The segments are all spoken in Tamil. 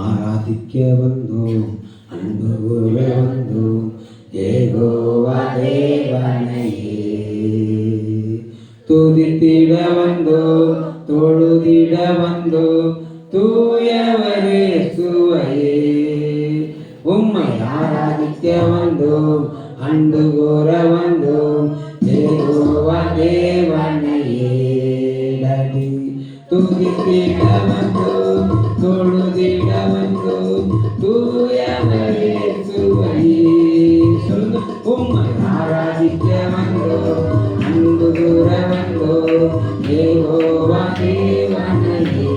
ஆராதிக்க வந்தோம், அன்பு கூற வந்தோம், யெகோவா தேவனையே. துதித்திட வந்தோம், தொழுதிட வந்தோம், தூயவரே சுவையே. உம்மை ஆராதிக்க வந்தோம், அன்பு கூற வந்தோம், யெகோவா தேவனையே. துதித்திட வந்தோம், தொழுதிட வந்தோம், தூயவரே சுவையே. சொல்லுங்க. உம்மை ஆராதிக்க வந்தோம், அன்பு கூற வந்தோம், யெகோவா தேவனையே.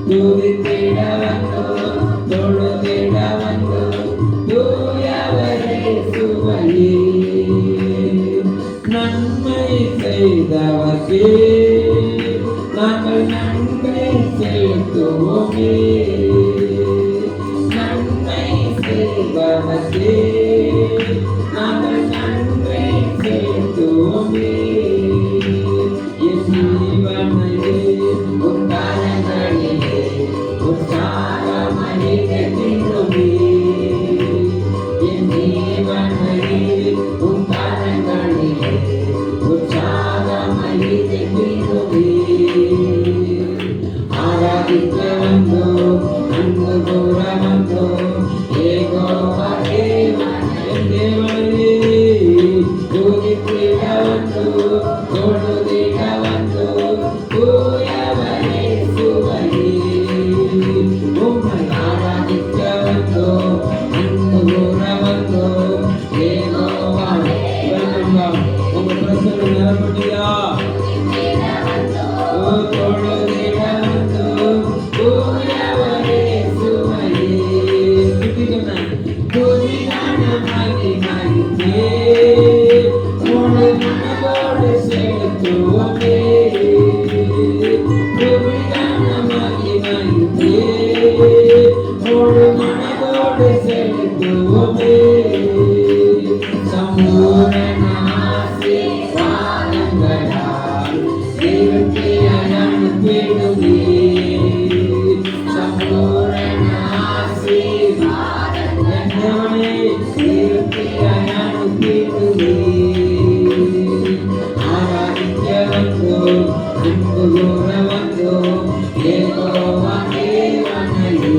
துதித்திட வந்தோம், தொழுதிட வந்தோம், தூயவரே சுவையே. நன்மை செய்தவர்க்கே நாங்கள் நன்மை செலுத்துவோமே. நன்மை செய்தவர்க்கே நாங்கள் நன்மை செலுத்துவோமே. என் ஜீவனையே உன் கரங்களிலே உற்சாகமாய் கட்டிடுமே. என் ஜீவனையே உன் கரங்களிலே உற்சாகமாய் கட்டிடுமே. ஆராதிக்க வந்தோம், அன்பு கூற வந்தோம், யெகோவா தேவனையே. துதித்திட வந்தோம், தொழுதிட வந்தோம், தூயவரே சுவையே. உம்மை ஆராதிக்க வந்தோம், அன்பு கூற வந்தோம், யெகோவா. உங்க பிரசன்னம் நிரப்பட்டியா? தொழுதிட வந்தோம், தூயவரே சுவையே. துதிகான மகிமையே முழு மனதோடு செலுத்துவோமே. துதிகான மகிமையே முழு மனதோடு செலுத்துவோமே. சம்பூரண ஆசீர்வாதங்களால் தெய்வத்தை அனுப்பிடுமே. சம்பூரண ஆசீர்வாதங்களே தெய்வத்தை அனுப்பிடுமே. ஆராதிக்க வந்தோம், அன்பு கூற வந்தோம், யெகோவா தேவனையே.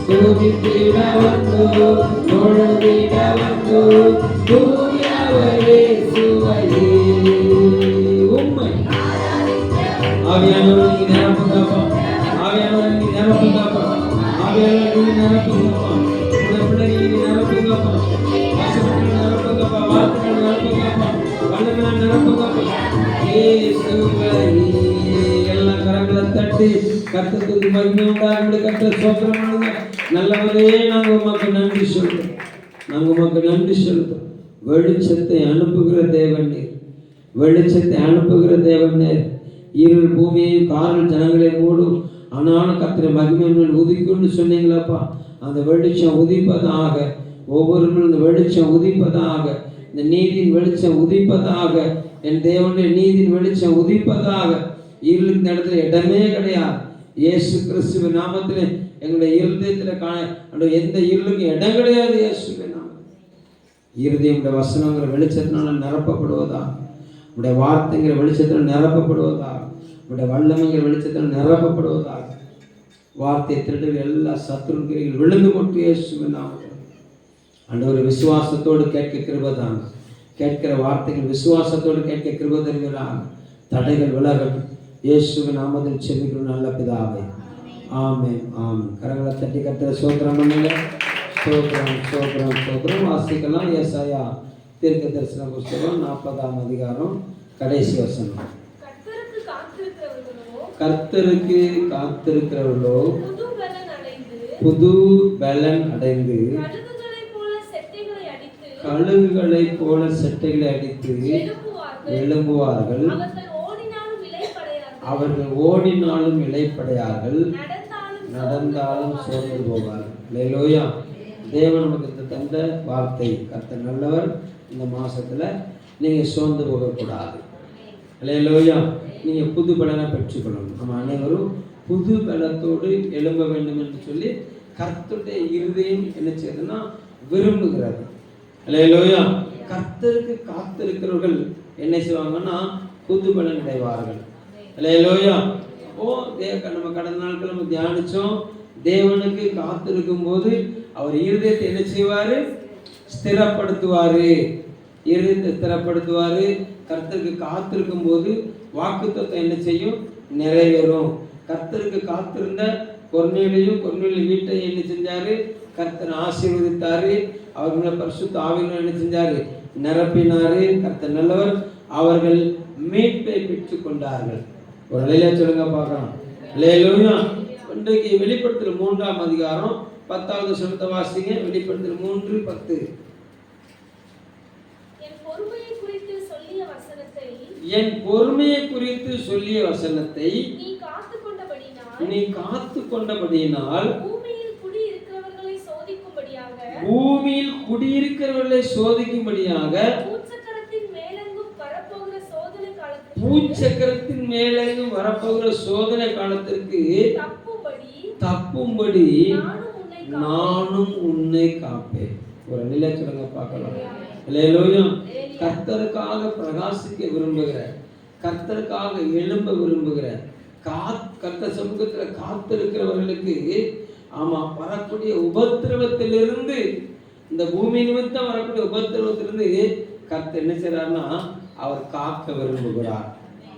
துதித்திட வந்தோம், தொழுதிட வந்தோம், தூயவரே சுவையே. உம்மை ஆவியானவரே நீங்க நிரப்புங்கப்பா. ஆவியானவரே நீங்க நிரப்புங்கப்பா. ஆவியானவரே நீங்க நிரப்புங்கப்பா. உங்க பிள்ளைகளை நீங்க நிரப்புங்கப்பா. வசனங்களை நிரப்புங்கப்பா. வார்த்தைகளை நிரப்புங்கப்பா. வல்லமையை நிரப்புங்கப்பா. இயேசுவே. எல்லா கரங்களை தட்டி கர்த்தருக்கு மகிமை உண்டாகும்படி கர்த்தர் ஸ்தோத்திரம் பண்ணுங்க. நல்லவரே, நாங்க உமக்கு நன்றி சொல்றோம். நாங்க உமக்கு நன்றி சொல்றோம். வெளிச்சத்தை அனுப்புகிற தேவன் நீர். வெளிச்சத்தை அனுப்புகிற தேவன் நீர். இருள் பூமியையும் காரில் ஜனங்களை மூடும், ஆனாலும் கர்த்தரை மகிமை உதிக்கும்னு சொன்னீங்களாப்பா. அந்த வெளிச்சம் உதிப்பதாக, ஒவ்வொரு இந்த வெளிச்சம் உதிப்பதாக, இந்த நீதியின் வெளிச்சம் உதிப்பதாக, என் தேவனுடைய நீதியின் வெளிச்சம் உதிப்பதாக. இருளுக்கு இந்த இடத்துல இடமே கிடையாது. இயேசு கிறிஸ்துவின் நாமத்திலே எங்களுடைய இருதயத்தில் காண எந்த இருளுக்கும் இடம் கிடையாது. இயேசுவின் நாமத்தில் இருதயம் வசனங்கிற வெளிச்சத்தினால நிரப்பப்படுவதாக, உடைய வார்த்தைங்கிற வெளிச்சத்தில் நிரப்பப்படுவதாக, உடைய வல்லமைங்கிற வெளிச்சத்தில் நிரப்பப்படுவதாக. வார்த்தை திருடுகிற எல்லா சத்துருக்கிரிகள் விழுந்து கொண்டு இயேசுவின் நாமத்தில் ஆண்டவரே விசுவாசத்தோடு கேட்க கிருபைதாங்க. கேட்கிற வார்த்தைகள் விசுவாசத்தோடு கேட்க கிருபை தருகிறாங்க. தடைகள் விலகட்டும். இயேசுவின் நாமத்தில் செபிக்கிறோம் நல்ல பிதாவே. ஆமென், ஆமென். கரங்களை தட்டி கர்த்தரை ஸ்தோத்திரம் பண்ணுங்க. ஸ்தோத்திரம், ஸ்தோத்திரம், ஸ்தோத்திரம். வாசிக்கலாம். ஏசாயா தீர்க்க தரிசன புஸ்தகம் 40ஆம் அதிகாரம் கடைசி வசனம். கர்த்தருக்கு காத்திருக்கிறவர்களோ புது பலன் அடைந்து கழுகுகளைப் போல செட்டைகளை அடித்து எழும்புவார்கள். அவர்கள் ஓடினாலும் இளைப்படையார்கள், நடந்தாலும் சோர்ந்து போவார்கள். அல்லேலூயா. தேவன் நமக்கு தந்த வார்த்தை. கர்த்தர் நல்லவர். இந்த மாசத்துல நீங்க சோர்ந்து போகக்கூடாது. அல்லேலூயா. நீங்க புது பலனை பெற்றுக்கொள்ளணும். நம்ம அனைவரும் புது பலத்தோடு எழும்ப வேண்டும் என்று சொல்லி கர்த்தருடைய இருதயம் என்ன செய்யுதுன்னா விரும்புகிறது. அல்லேலூயா. கர்த்தருக்கு காத்திருக்கிறவர்கள் என்ன செய்வாங்கன்னா புது பலன் அடைவார்கள். அல்லேலூயா. நம்ம கடந்த நாட்கள் நம்ம தியானிச்சோம், தேவனுக்கு காத்திருக்கும் போது அவர் இருதயத்தை என்ன செய்வாரு? ஸ்திரப்படுத்துவாரு. இருதயத்தை ஸ்திரப்படுத்துவாரு. கர்த்தருக்கு காத்திருக்கும் போது வாக்குத்தத்தம் என்ன செய்யும்? நிறைவேறும். கர்த்தருக்கு காத்திருந்த கொர்நேலியும் வீட்டை என்ன செஞ்சாரு? கர்த்தர் ஆசீர்வதித்தாரு. அவர்களை பரிசுத்த ஆவியினால் என்ன செஞ்சாரு? நிரப்பினாரு. கர்த்தர் நல்லவர். அவர்கள் மீட்பை பெற்றுக் கொண்டார்கள். ஒரு நிலையில சொல்லுங்க பார்க்கலாம். அல்லேலூயா. இன்றைக்கு வெளிப்படுத்தல் 3ஆம் அதிகாரம் 10வது வசனத்தை வாசிங்க. வெளிப்படுத்தல் 3:10. என் பொறுமையை குறித்து சொல்லிய வசனத்தை நீ காத்து கொண்டபடியினால் பூமியில் குடியிருக்கிறவர்களை சோதிக்கும்படியாக பூச்சக்கரத்தின் மேலெங்கும் வரப்போகிற சோதனை காலத்திற்கு தப்பும்படி நானும் உன்னை காப்பேன். ஒரு நிலை சொல்லுங்க பார்க்கலாம். அல்லேலூயா. கர்த்தருக்காக பிரகாசிக்க விரும்புகிற, கர்த்தருக்காக எழும்ப விரும்புகிற, கர்த்தர் சமூகத்துல காத்திருக்கிறவர்களுக்கு வரக்கூடிய உபத்திரவத்திலிருந்து, இந்த பூமி நிமித்தம் வரக்கூடிய உபத்திரவத்திலிருந்து கர்த்தர் என்ன செய்யறாருன்னா அவர் காக்க விரும்புகிறார்.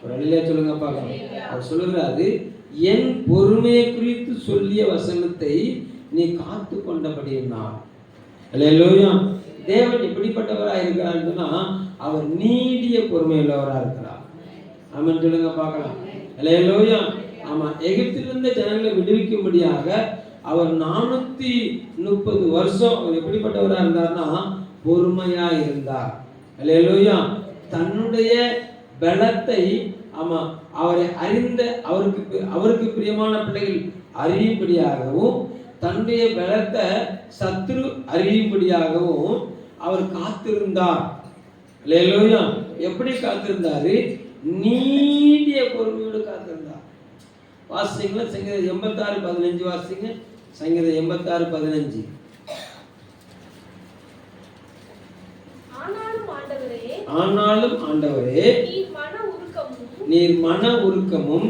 ஒரு நிலையா சொல்லுங்க பார்க்கலாம். அவர் சொல்லுகிறாரு, என் பொறுமையை குறித்து சொல்லிய வசனத்தை நீ காத்து கொண்டபடியினால். அல்லேலூயா. தேவன் எப்படிப்பட்டவராக இருக்கிறார்னா அவர் நீடிய பொறுமை உள்ளவராக இருக்கிறார். ஆமென் சொல்லுங்க பார்க்கலாம். அல்லேலூயா. எகிப்திலிருந்து ஜனங்களை விடுவிக்கும்படியாக அவர் 430 வருஷம் அவர் எப்படிப்பட்டவராக இருந்தார்னா பொறுமையா இருந்தார். அல்லேலூயா. தன்னுடைய பலத்தை அவரை அறிந்த அவருக்கு பிரியமான பிள்ளைகள் அறியும்படியாகவும், தன்னுடைய பலத்தை சத்துரு அறியும்படியாகவும் அவர் காத்திருந்தார். அல்லேலூயா. எப்படி காத்திருந்தாரு? நீடிய பொறுமையோடு காத்திருந்தார். வாசிங்களா சங்கீதம் 86:15 வாசிங்க. சங்கீதம் 86:15. ஆனாலும் ஆண்டவரே நீர் மன உருக்கமும்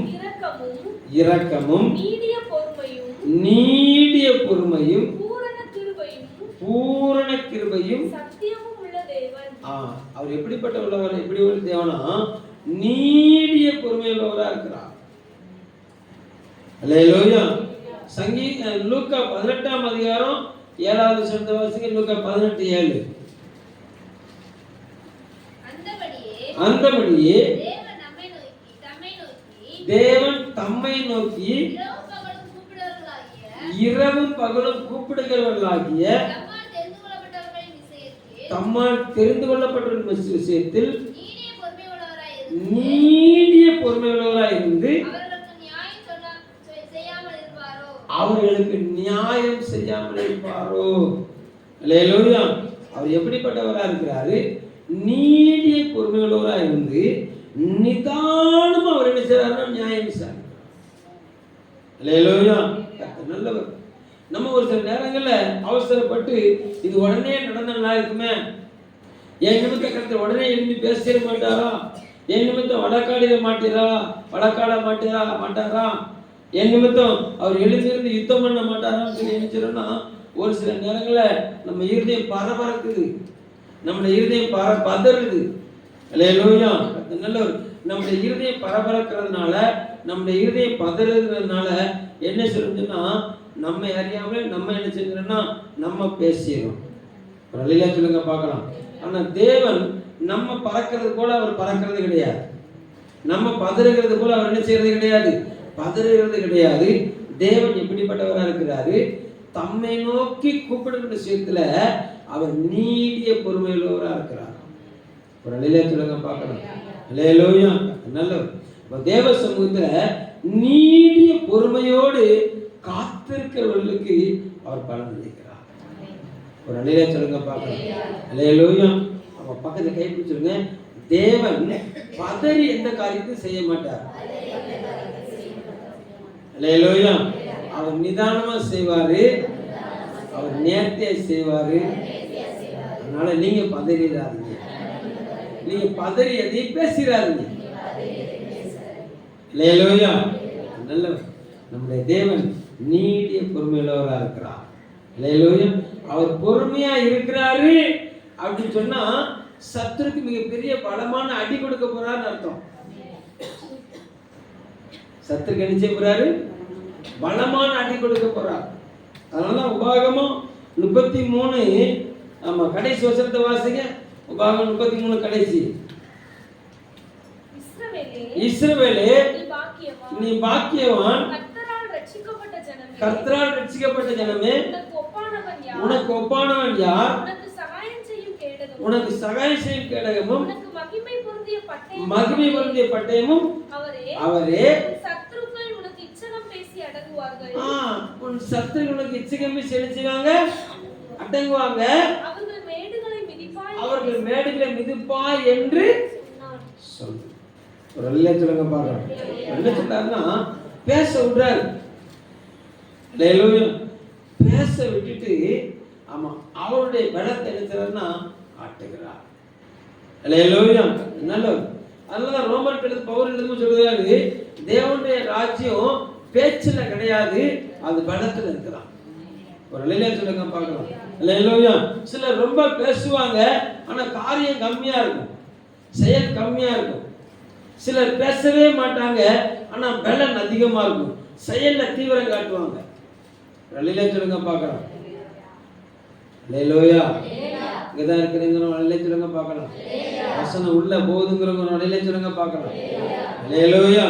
இரக்கமும் நீடிய பொறுமையும் பூரண கிருபையும் அவர் எப்படிப்பட்ட உள்ளவர்? எப்படி உள்ள தேவனா நீடிய பொறுமை உள்ளவராக இருக்கிறார். அல்லேலூயா. லூக்கா 18ஆம் அதிகாரம் 7வது வசனத்தை வாசிங்க. லூக்கா 18:7. அந்தபடியே தேவன் தம்மை நோக்கி இரவும் பகலும் கூப்பிடுகிறவர்களாகிய தம்மால் தெரிந்து கொள்ளப்பட்ட விஷயத்தில் நீடிய பொறுமையுள்ளவராய் இருந்து அவர்களுக்கு நியாயம் செய்யாமல் இருப்பாரோ? அல்லேலூயா. அவர் எப்படிப்பட்டவராக இருக்கிறாரு? நீடிய பொறுமையுள்ளவராக இருந்து நிதானமா அவர் என்ன செய்யறாருன்னா நியாயம் விசாரிக்கிறார். அல்லேலூயா. நல்லவர். நம்ம ஒரு சில நேரங்கள்ல அவசரப்பட்டு இது உடனே நடந்த நல்லா இருக்குமே, என் நிமித்த கருத்து உடனே எழுப்பி பேசிட மாட்டாரா, என் நிமித்தம் வடக்காட மாட்டாரா, என் நிமித்தம் அவர் எழுந்திருந்து யுத்தம் பண்ண மாட்டாரான்னு சொல்லி நினைச்சிடோம்னா ஒரு சில நேரங்கள்ல நம்ம இருதயம் பரபரக்குது, நம்முடைய இருதயம் பதறுது. அல்லேலூயா. நல்லவர். நம்முடைய இருதயம் பரபரக்கிறதுனால, நம்முடைய இருதயம் பதறதுனால என்ன சொல்லுதுன்னா நம்ம அறியாமலே நம்ம என்ன செஞ்சோம்னா நம்ம பேசிடுறோம். ஒரு அழிலா சொல்லுங்க பார்க்கலாம். ஆனா தேவன் நம்ம பறக்கிறது போல அவர் பறக்கிறது கிடையாது, நம்ம பதறுகிறது போல அவர் என்ன செய்யறது கிடையாது, பதறுகிறது கிடையாது. தேவன் எப்படிப்பட்டவராக இருக்கிறாரு? தம்மை நோக்கி கூப்பிடுகிற விஷயத்துல அவர் நீடிய பொறுமையுள்ளவராக இருக்கிறார். ஒரு அழிலா சொல்லுங்க பார்க்கலாம். அல்லேலூயா. நல்லவர். தேவ சமூகத்துல நீடிய பொறுமையோடு காத்திருக்கிறவர்களுக்கு அவர் பலன் அளிக்கிறார். ஒரு அழிலா சொல்லுங்க பார்க்கலாம். அல்லேலூயா. அவ பக்கத்துல கை பிடிச்சிருங்க. தேவன் பதறி எந்த காரியத்தையும் செய்ய மாட்டார். அல்லேலூயா. அவர் நிதானமா செய்வாரு, அவர் நேர்த்தியா செய்வாரு. அதனால நீங்க பதறிடாதீங்க, நீங்க பதறி எதையும் பேசிடாதீங்க. அல்லேலூயா. நல்லவர் நம்முடைய தேவன் நீடிய பொறுமையுள்ளவராக இருக்கிறார். அல்லேலூயா. அவர் பொறுமையா இருக்கிறாரு அப்படின்னு சொன்னா சத்துருக்கு மிகப்பெரிய பலமான அடி கொடுக்க போறாருன்னு அர்த்தம். சத்துருக்கு என்ன செய்ய போறாரு? பலமான அடி கொடுக்க போறார். அதனால உபாகமம் 33 ஆமா கடைசி வசனத்தை வாசிங்க. உபாகமம் 33 கடைசி. இஸ்ரவேலே நீ பாக்கியவான், கர்த்தரால் ரட்சிக்கப்பட்ட ஜனமே, உனக்கு ஒப்பானவன் யார்? உனக்கு சகாயம் செய்யும் கேடகமும் மகிமை பொருந்திய பட்டயமும் அவரே. உன் சத்துரு உனக்கு இச்சகம் செலுத்துவாங்க, அடங்குவாங்க, அவர்கள் மேடுகளை மிதிப்பாய் என்று சொல்லு. ஒரு நல்ல சொல்லுங்க பாருங்க. என்ன சொல்றாருன்னா பேச விடுறாரு. அல்லேலூயா. பேச விட்டுட்டு ஆமா அவருடைய பலத்தை எடுத்துறாருன்னா ஆட்டுகிறார். அல்லேலூயா. நல்லது. அதனால ரோமர் பவுல் எழுதும் சொல்றாரு, தேவனுடைய ராஜ்யம் பேச்சுல கிடையாது, அது பலத்துல இருக்கிறான். ஒரு நிலையில சொல்லுங்க பார்க்கலாம். அல்லேலூயா. சிலர் ரொம்ப பேசுவாங்க, ஆனா காரியம் கம்மியா இருக்கும், செயல் கம்மியா இருக்கும். சிலர் பேசவே மாட்டாங்க, ஆனா பலன் அதிகமா இருக்கும், செயல்ல தீவிரம் காட்டுவாங்க. ஒரு நிலையில சொல்லுங்க பார்க்கலாம். அல்லேலூயா. இங்கதான் இருக்கிறீங்க நிலையில சொல்லுங்க பார்க்கலாம். வசனம் உள்ள போதுங்கிறவங்க நிலையில சொல்லுங்க பார்க்கலாம். அல்லேலூயா.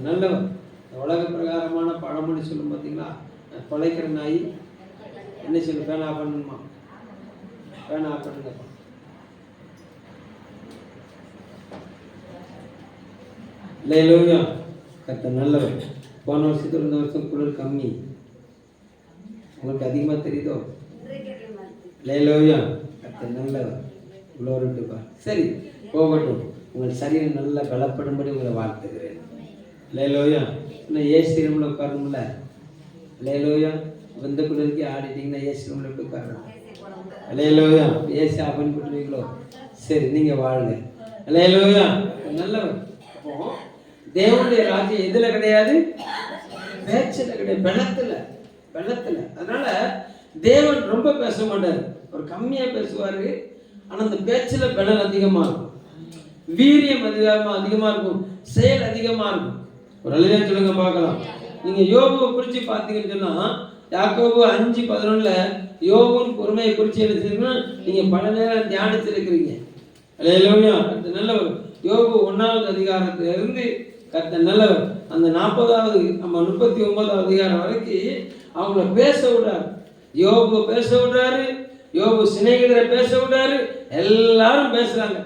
நல்லவர். உலக பிரகாரமான பழமொழி சொல்லும் பார்த்தீங்களா, தொலைக்கிற நாய் என்ன சொல்லு, பேனா பண்ணணுமா, பேனா பண்ணுங்க. அல்லேலூயா. கர்த்தர் நல்லவர். போன வருஷத்துல இந்த வருஷம் குளிர் கம்மி, உங்களுக்கு அதிகமா தெரியுதோ? அல்லேலூயா. கர்த்தர் நல்லவர். உலோருட்டுப்பா. சரி போகட்டும், உங்கள் சரீரம் நல்லா பலப்படும்படி உங்களை வாழ்த்துகிறேன். அல்லேலூயா. இன்னும் ஏசி ரூமில் உட்காரணும்ல. அல்லேலூயா. வந்த குளிருக்கு ஆடிட்டீங்கன்னா ஏசி ரூமில் எப்படி உட்காரணும்? அல்லேலூயா. ஏசி ஆஃப் பண்ணி போட்டுருவீங்களோ? சரி, நீங்கள் வாழுங்க. அல்லேலூயா. நல்லவர். அப்போ தேவனுடைய ராஜ்யம் எதுல கிடையாது? பேச்சுல கிடையாது, பலத்துல. அதனால தேவன் ரொம்ப பேச மாட்டார், ஒரு கம்மியா பேசுவாரு. ஆனா அந்த பேச்சுல பலன் அதிகமா இருக்கும், வீரியம் அதிகமா இருக்கும், செயல் அதிகமா இருக்கும். ஒரு நல்ல சொல்லுங்க பார்க்கலாம். நீங்க யோபுவை குறிச்சு பார்த்தீங்கன்னு சொன்னா, யாக்கோபு 5:11 யோபுவின் பொறுமையை குறிச்சு எடுத்தீங்கன்னா நீங்க பல நேரம் தியானிச்சிருக்கிறீங்க. அல்லேலூயா. நல்லவர். யோபு 1வது அதிகாரத்துல இருந்து கர்த்தர் நல்லவர். அந்த 40வது 39வது அதிகாரம் வரைக்கும் அவங்கள பேச விடுறாரு. யோபு பேச விடுறாரு, யோபு சிநேகிதரை பேச விடுறாரு. எல்லாரும் பேசுறாங்க.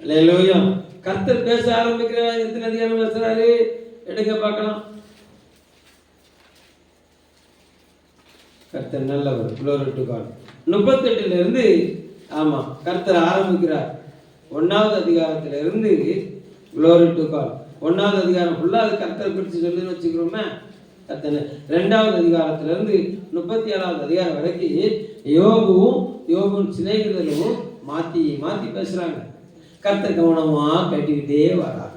அல்லேலூயா. கர்த்தர் பேச ஆரம்பிக்கிற எத்தனை அதிகாரம் பேசுறாரு எடுங்க பார்க்கலாம். கர்த்தர் நல்லவர். 38 இருந்து ஆமா கர்த்தர் ஆரம்பிக்கிறார். 1வது அதிகாரத்துல இருந்து glory to God. 1வது அதிகாரம் ஃபுல்லா அது கர்த்தர் குறித்து சொல்லுன்னு வச்சுக்கிறோமே. கர்த்தர் 2வது அதிகாரத்துல இருந்து 37வது அதிகாரம் வரைக்கும் யோபுவும் சிநேகிதரும் மாத்தி பேசுறாங்க. கர்த்தர் கவனமா கட்டிக்கிட்டே வரார்.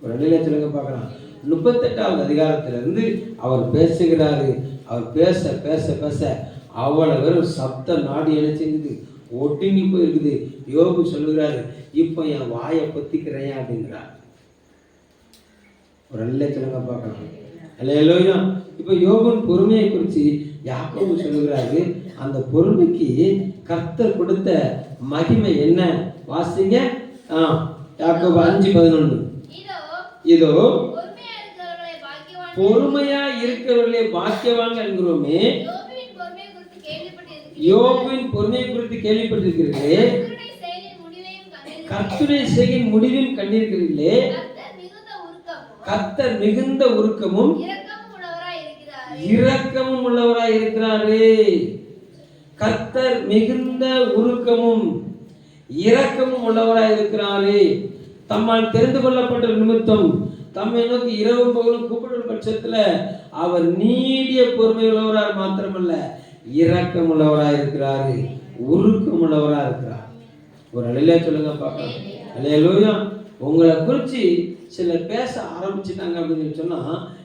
ஒரு நிலையில சொல்லுங்க பார்க்கலாம். 38வது அதிகாரத்துல இருந்து அவர் பேசுகிறாரு. அவர் பேச பேச பேச அவ்வளவு வெறும் சப்த நாடு என்ன செஞ்சுது, ஒடுங்கி போயிருக்குது. யோபு சொல்லுகிறாரு, இப்போ என் வாயை பொத்திக்கிறேன் அப்படிங்கிறார். ஒரு நல்ல சொல்லுங்க பார்க்கலாம். அல்லேலூயா. இப்போ யோபுவின் பொறுமையை குறித்து யாக்கோபு சொல்லுகிறாரு. அந்த பொறுமைக்கு கர்த்தர் கொடுத்த மகிமை என்ன வாசிங்க. யாக்கோபு 5:11. இதோ பொறுமையா இருக்கிறவர்களே பாக்கியவாங்க என்கிறோமே. யோபுவின் பொறுமையை குறித்து கேள்விப்பட்டிருக்கிறீர்களே, கர்த்தருடைய செய்கையின் முடிவையும் கண்டிருக்கிறீர்களே. கர்த்தர் மிகுந்த உருக்கமும் இரக்கமும் உள்ளவராய் இருக்கிறாரே. கர்த்தர் மிகுந்த உருக்கமும் இரக்கமும் உள்ளவராய் இருக்கிறாரே. தம்மால் தெரிந்து கொள்ளப்பட்ட நிமித்தம் தம்மை நோக்கி இரவும் பகலும் கூப்பிடும் பட்சத்துல அவர் நீடிய பொறுமை உள்ளவராக மாத்திரமல்ல, இரக்கம் உள்ளவராக இருக்கிறாரு, உருக்கம் உள்ளவராக இருக்கிறார். ஒரு அலையில சொல்லுங்க பார்க்கலாம். அல்லேலூயா. உங்களை குறித்து சிலர் பேச ஆரம்பிச்சுட்டாங்க அப்படின்னு சொன்னா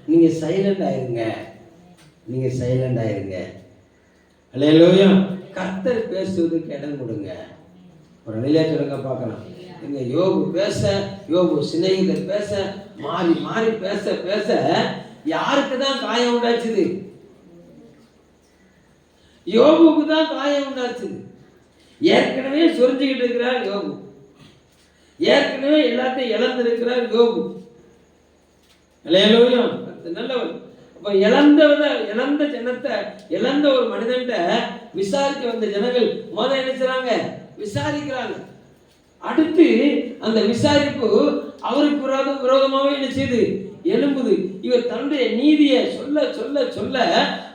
நீங்க சைலண்ட் ஆயிருங்க, நீங்க சைலண்ட் ஆயிருங்க. அல்லேலூயா. கர்த்தர் பேசுவதற்கு இடம் கொடுங்க. ஒரு அலையில சொல்லுங்க பார்க்கலாம். இங்க யோபு பேச, யோபு சிநேகிதர் பேச, மாறி மாறி பேச பேச யாருக்கு தான் காயம் உண்டாச்சுது? யோபுக்கு தான் காயம் உண்டாச்சுது. ஏற்கனவே சொரிஞ்சுக்கிட்டு இருக்கிறார் யோபு, ஏற்கனவே எல்லாத்தையும் இழந்திருக்கிறார் யோபு. அல்லேலூயா. நல்லவர். அப்ப இழந்த ஜனத்தை, இழந்த ஒரு மனிதன்ட்ட விசாரிக்க வந்த ஜனங்கள் முதல்ல என்ன செய்றாங்க? விசாரிக்கிறாங்க. அடுத்து அந்த விசாரிப்பு அவருக்கு விரோதமாவே என்ன செய்யுது? எழும்புது. இவர் தன்னுடைய நீதியை சொல்ல சொல்ல சொல்ல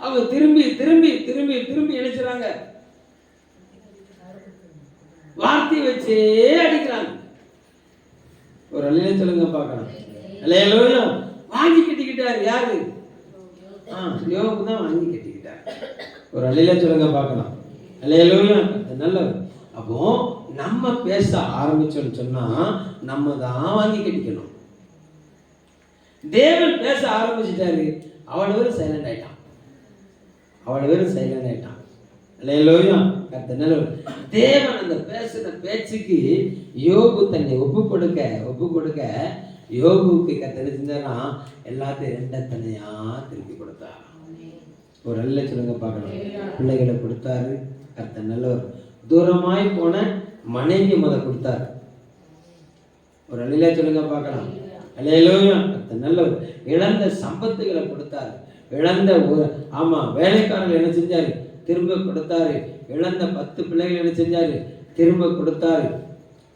அவங்க திரும்பி திரும்பி திரும்பி திரும்பி நினைச்சாங்க, வார்த்தையை வச்சே அடிக்கிறாங்க. ஒரு அலையில சொல்லுங்க பார்க்கலாம். அல்லேலூயா. வாங்கி கட்டிக்கிட்டார். யாரு? யோபு தான் வாங்கி கட்டிக்கிட்டார். ஒரு அலையில சொல்லுங்க பார்க்கலாம். அல்லேலூயா. நல்லவர். அப்போ நம்ம பேச ஆரம்பிச்சோம்னு சொன்னா நம்ம தான் வாங்கி கட்டிக்கணும். தேவன் பேச ஆரம்பிச்சிட்டாரு, அவள் வேறு சைலண்ட் ஆயிட்டான், அவள் வேறு சைலண்ட் ஆயிட்டான். அல்லேலூயா. நல்லவர். தேவன் அந்த பேசுன பேச்சுக்கு யோபு தன்னை ஒப்பு கொடுக்க யோபுக்கு கத்தனை செஞ்சாரா எல்லாத்தையும் ரெண்டத்தனையா திருப்பி கொடுத்தார். ஒரு நல்ல சொல்லுங்க பார்க்கலாம். பிள்ளைகளை கொடுத்தாரு கர்த்தர் நல்லவர். தூரமாய் போன மனைவி கொடுத்தார். ஒரு நல்ல சொல்லுங்க பார்க்கலாம். அல்லேலூயா. கர்த்தர் நல்லவர். இழந்த சம்பத்துகளை கொடுத்தாரு, இழந்த வேலைக்காரர்கள் என்ன செஞ்சாரு? திரும்ப கொடுத்தாரு. இழந்த 10 பிள்ளைகள் என்ன செஞ்சாரு? திரும்ப கொடுத்தாரு.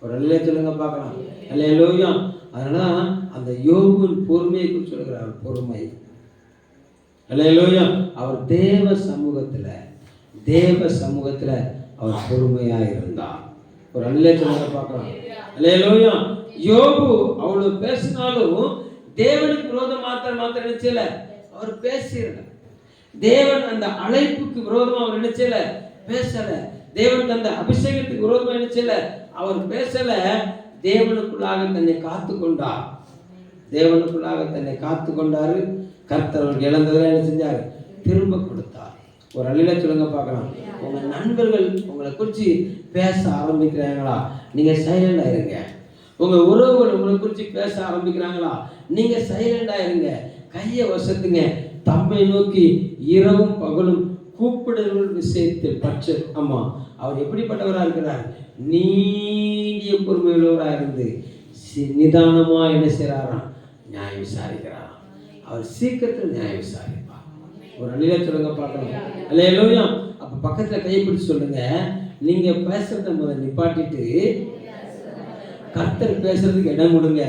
ஒரு நல்ல சொல்லுங்க பார்க்கலாம். அல்லேலூயா. அதனால அந்த யோபுவின் பொறுமையை குறித்து சொல்கிறார். பொறுமை. அல்லேலூயா. அவர் தேவ சமூகத்துல அவர் பொறுமையா இருந்தார். ஒரு நல்ல சொல்லுங்க பார்க்கலாம். அல்லேலூயா. யோபு அவ்வளவு பேசினாலும் தேவனுக்கு விரோதம் மாத்திரம் நினைச்சல அவர் பேசல. தேவன் அந்த அழைப்புக்கு விரோதமா அவர் நினைச்சல பேசல. தேவனுக்கு அந்த அபிஷேகத்துக்கு விரோதமா நினைச்சல அவர் பேசல. தேவனுக்குள்ளாக தன்னை காத்து கொண்டாரு. கர்த்தர் அவருக்கு இழந்ததை என்ன செஞ்சாரு? திரும்ப கொடுத்தார். ஒரு அழில சொல்லுங்க பார்க்கலாம். உங்க நண்பர்கள் உங்களை குறித்து பேச ஆரம்பிக்கிறாங்களா? நீங்க சைலண்டா இருங்க. உங்க உறவுகள் உங்களை குறித்து பேச ஆரம்பிக்கிறாங்களா? நீங்க சைலண்டா இருங்க. கையை வசத்துங்க. தம்மை நோக்கி இரவும் பகலும் கூப்பிடுகிற விஷயத்தில் பற்று. அவர் எப்படிப்பட்டவராக இருக்கிறார்? நீடிய பொறுமையுள்ளவராக இருந்து நிதானமா என்ன செய்யறாராம்? நியாயம் விசாரிக்கிறாராம். அவர் சீக்கிரத்தில் நியாயம் விசாரிப்பார். ஒரு அழில சொல்லுங்க பார்க்கலாம். அல்லேலூயா. அப்ப பக்கத்துல கைப்பிடிச்சு சொல்லுங்க, நீங்க பேசுறத முதல்ல நிப்பாட்டிட்டு கர்த்தர் பேசுறதுக்கு இடம் கொடுங்க.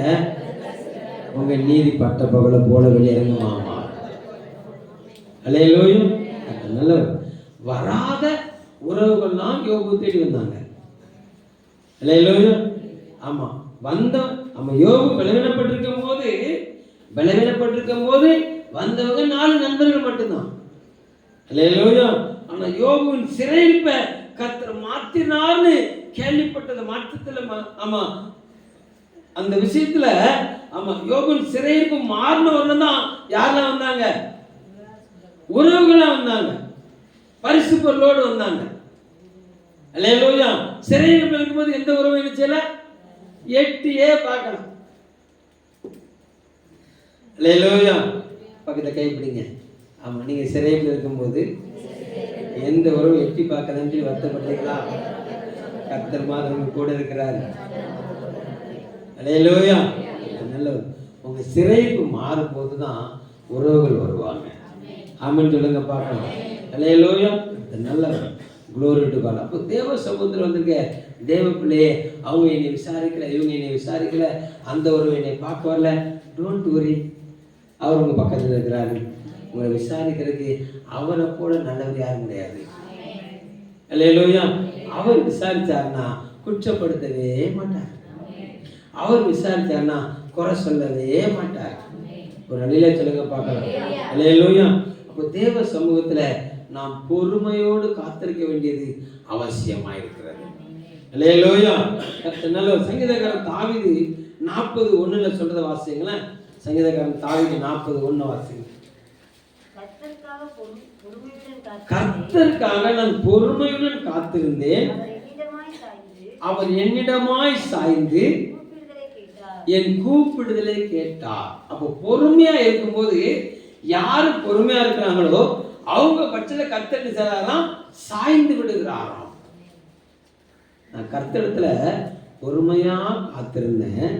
உங்க நீதி பட்ட பகல போல வெளியிறங்குமாமா. அல்லேலூயா. நல்லவர். வராத உறவுகள்லாம் யோபு தேடி வந்தாங்க. அல்லேலூயா. யோபு பலவீனப்பட்டிருக்கும் போது வந்தவங்க 4 நண்பர்கள் மட்டும்தான். அல்லேலூயா. ஆனா யோபுவின் சிறையிருப்ப கர்த்தர் மாத்தினார்னு கேள்விப்பட்டது மாற்றத்துல அந்த விஷயத்துல யோபுவின் சிறையிருப்பு மாறினவர்கள் தான் யாரெல்லாம் வந்தாங்க? உறவுகளா வந்தாங்க, பரிசு பொருளோடு வந்தாங்க. அல்லேலூயா. சிறையிருப்பு இருக்கும்போது எந்த உறவு நினைச்சல எட்டியே பார்க்கணும். அல்லேலூயா. பக்கத்துல கைப்பிடிங்க. நீங்க சிறையில் இருக்கும்போது எந்த உறவு எட்டி பார்க்கலன்னு வருத்தப்பட்டீங்களா? கர்த்தர் மாதிரி கூட இருக்கிறாரு. அல்லேலூயா. நல்லது. உங்க சிறைப்பு மாறும் போதுதான் உறவுகள் வருவாங்க. ஆமென் சொல்லுங்க பார்க்கலாம். அல்லேலூயா. நல்லது. Glory to God. அப்போ தேவ சமூகத்தில் வந்திருக்க தேவ பிள்ளையே, அவங்க என்னை விசாரிக்கல, இவங்க என்னை விசாரிக்கல, அந்த உறவு என்னை பார்க்க வரல, டோன்ட் வரி. அவர் உங்க பக்கத்தில் இருக்கிறாரு. உங்களை விசாரிக்கிறதுக்கு அவரை போல நல்லவர் யாரும் கிடையாது. அல்லேலூயா. அவர் விசாரிச்சாருன்னா குற்றப்படுத்தவே மாட்டார். அவர் விசாரிச்சார்னா குறை சொல்லவே மாட்டார். ஒரு அழில சொல்லுங்க பார்க்கலாம். அல்லேலூயா. அப்போ தேவ சமூகத்துல நாம் பொறுமையோடு காத்திருக்க வேண்டியது அவசியமாயிருக்கிறது. அல்லேலூயா. நல்ல சங்கீதக்காரன் தாவீது 40:1 சொல்றத வாசிங்களேன். சங்கீதக்காரன் தாவீது 40:1 வாசிங்க. கர்த்தருக்காக நான் பொறுமையுடன் காத்திருந்தேன், அவர் என்னிடமாய் சாய்ந்து என் கூப்பிடுதலை கேட்டார். அப்போ பொறுமையா இருக்கும்போது யாரு பொறுமையா இருக்கிறாங்களோ அவங்க பட்சத்துல கர்த்தர் செய்யறாராம், சாய்ந்து விடுகிறாராம். நான் கர்த்தரிடத்துல பொறுமையா காத்திருந்தேன்,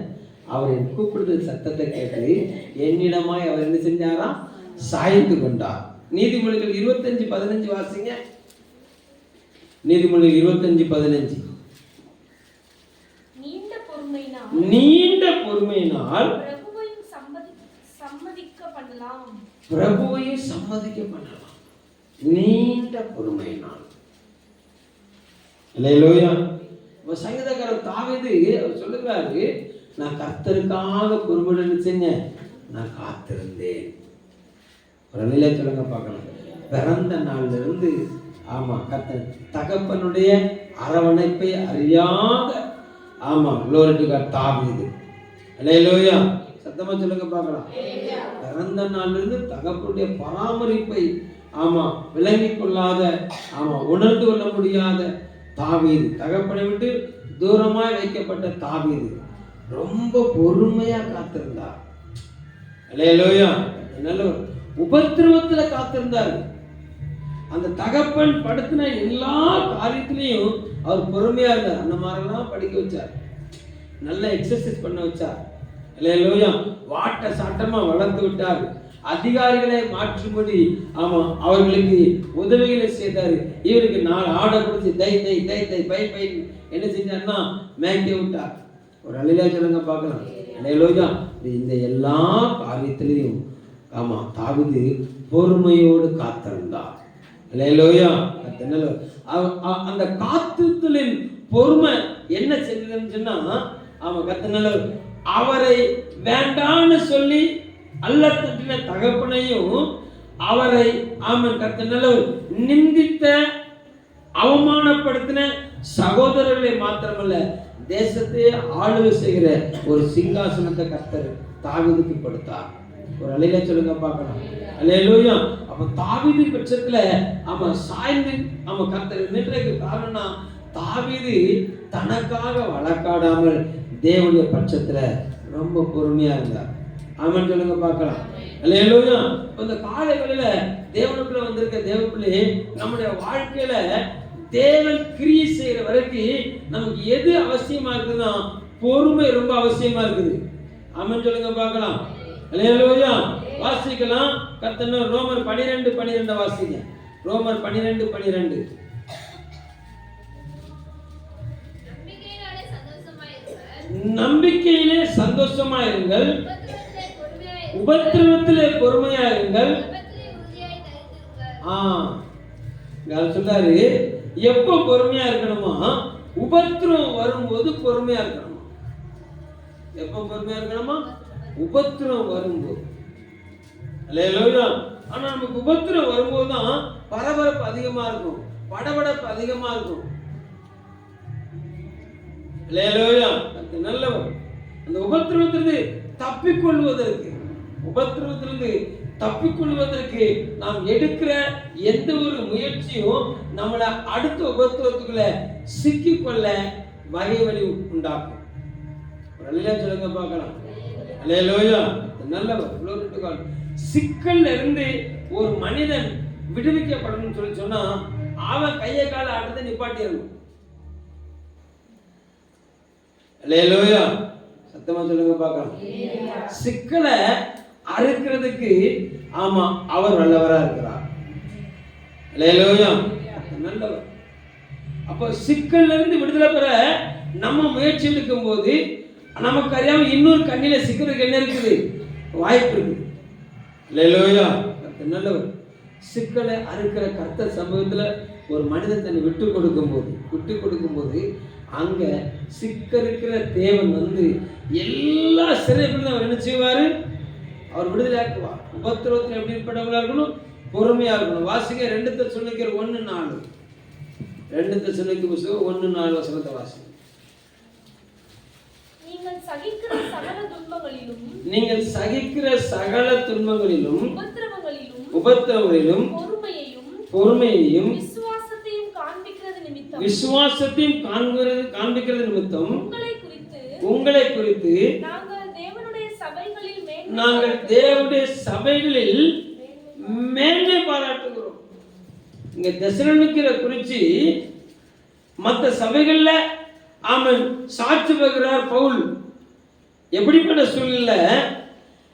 அவர் என் கூப்பிடுதல் சத்தத்தை கேட்டு என்னிடமாய் அவர் என்ன செஞ்சாராம், சாய்ந்து கொண்டார். நீதிமொழிகள் 25:15 வாசிங்க. நீதிமொழிகள் 25:15. நீண்ட பொறுமையினால் பிரபுவையும் சம்மதிக்க பண்ணலாம். நீண்ட பொறுமையினால். அல்லேலூயா. சங்கீதக்காரன் தாவீது அவர் சொல்லுகிறாரு, நான் கர்த்தருக்காக பொறுமையுடன் செஞ்சேன், நான் காத்திருந்தேன். ஒரு நிலை சொல்லுங்க பார்க்கலாம். பிறந்த நாள்ல இருந்து கர்த்தர் தகப்பனுடைய அரவணைப்பை அறியாத glory to God தாவீது. அல்லேலூயா. சத்தமா சொல்லுங்க பார்க்கலாம். பிறந்த நாள்ல இருந்து தகப்பனுடைய பராமரிப்பை விளங்கிக் கொள்ளாத உணர்ந்து கொள்ள முடியாத தாவீது, தகப்பனை விட்டு தூரமாய் வைக்கப்பட்ட தாவீது ரொம்ப பொறுமையா காத்திருந்தார். அல்லேலூயா. நல்ல உபத்திரவத்துல காத்திருந்தார். அந்த தகப்பன் படுத்தின எல்லா காரியத்திலையும் அவர் பொறுமையா இருந்தார். அந்த மாதிரிலாம் படிக்க வச்சார், நல்ல எக்ஸசைஸ் பண்ண வச்சார். அல்லேலூயா. வாட்ட சாட்டமா வளர்த்து விட்டார். அதிகாரிகளை மாற்றும்படி அவர்களுக்கு உதவிகளை செய்தார். இவருக்கு 4 ஆடை கொடுத்து தை தை தை தை பை பை என்ன செஞ்சார்னா மேய்க்க விட்டார். ஒரு அழிலா சொல்லுங்க பார்க்கலாம். அல்லேலூயா. இந்த எல்லா காரியத்திலையும் தாவீது பொறுமையோடு காத்திருந்தார். அல்லேலூயா. அந்த காத்துதலின் பொறுமை என்ன செஞ்சதுன்னு சொன்னா கர்த்தர் அவரை வேண்டான்னு சொல்லி அல்ல தட்டின தகப்பனையும் அவரை கர்த்தர் நிந்தித்த அவமானப்படுத்தின சகோதரர்களை மாத்திரமல்ல தேசத்தையே ஆளுகை செய்கிற ஒரு சிங்காசனத்தை கர்த்தர் தாவீதுக்கு கொடுத்தார். ஒரு அழில சொல்லுங்க பார்க்கலாம். அல்லேலூயா. அப்ப தாவீது பட்சத்துல சாய்ந்து கர்த்தர் நின்றதுக்கு காரணம் தாவீது தனக்காக வழக்காடாமல் தேவனுடைய பட்சத்துல ரொம்ப பொறுமையா இருந்தார். ஆமென் சொல்லுங்க பார்க்கலாம். அல்லேலூயா. இந்த காலைகளில தேவனுக்குள்ள வந்திருக்க தேவ பிள்ளை நம்முடைய வாழ்க்கையில தேவன் கிரியை செய்யற வரைக்கும் நமக்கு எது அவசியமா இருக்குதுன்னா பொறுமை ரொம்ப அவசியமா இருக்குது. ஆமென் சொல்லுங்க பார்க்கலாம். அல்லேலூயா. வாசிக்கலாம். கர்த்தர் ரோமர் 12:12 வாசிங்க. ரோமர் 12:12. நம்பிக்கையிலே சந்தோஷமா இருங்கள், உபத்திரவத்திலே பொறுமையா இருங்கள். சொல்றாரு எப்ப பொறுமையா இருக்கணுமா, உபத்திரவம் வரும்போது பொறுமையா இருக்கணுமா. எப்ப பொறுமையா இருக்கணுமா, உபத்திரம் வரும்போது. அல்லேலூயா. ஆனா நமக்கு உபத்திரம் வரும்போது தான் பரபரப்பு அதிகமா இருக்கும், படபடப்பு அதிகமா இருக்கும். அல்லேலூயா. நல்லவர். அந்த உபத்திரவத்திலிருந்து தப்பிக்கொள்வதற்கு நாம் எடுக்கிற எந்த ஒரு முயற்சியும் நம்மளை அடுத்த உபத்திரவத்துக்குள்ள சிக்கிக்கொள்ள வகை வழி உண்டாக்கும். சொல்லுங்க பார்க்கலாம். அல்லேலூயா. நல்லவர். சிக்கல்ல இருந்து ஒரு மனிதன் விடுவிக்கப்படணும்னு சொல்லி சொன்னா அவன் கையை கால ஆட்டத்தை நிப்பாட்டிடணும். அல்லேலூயா. சத்தமா சொல்லுங்க பார்க்கலாம். சிக்கலை அறுக்கிறதுக்கு அவர் நல்லவரா இருக்கிறார். அல்லேலூயா. நல்லவர். அப்போ சிக்கல்ல இருந்து விடுதலை பெற நம்ம முயற்சி எடுக்கும் போது நமக்கு அறியாம இன்னொரு கண்ணில சிக்கிறதுக்கு என்ன இருக்குது, வாய்ப்பு இருக்குது. அல்லேலூயா. நல்லவர். சிக்கலை அறுக்கிற கர்த்தர் சமூகத்துல ஒரு மனிதன் தன்னை விட்டு கொடுக்கும் போது அங்க சிக்க இருக்கிற தேவன் எல்லா சிறைப்பிலும் அவர் என்ன செய்வாரு? அவர் விடுதலை ஆக்குவார். உபத்திரவத்தில் எப்படிப்பட்டவங்களா இருக்கணும்? பொறுமையா இருக்கணும். வாசிங்க 2 தெசலோனிக்கர் 1:4. 2 தெசலோனிக்கர் புத்தகம் 1:4 வசனத்தை வாசிங்க. நீங்கள் சகிக்கிற சகல துன்பங்களிலும் உபத்திரவங்களிலும் பொறுமையையும் விசுவாசத்தையும் காண்பிக்கிறது நிமித்தம் உங்களை குறித்து நாங்கள் தேவனுடைய சபைகளில் மேன்மை பாராட்டுகிறோம். இங்க தெசலோனிக்கரை குறித்து மற்ற சபைகள்ல ஆமென் சாட்சி பெறுகிறார் பவுல். எப்படிப்பட்ட சூழ்நில?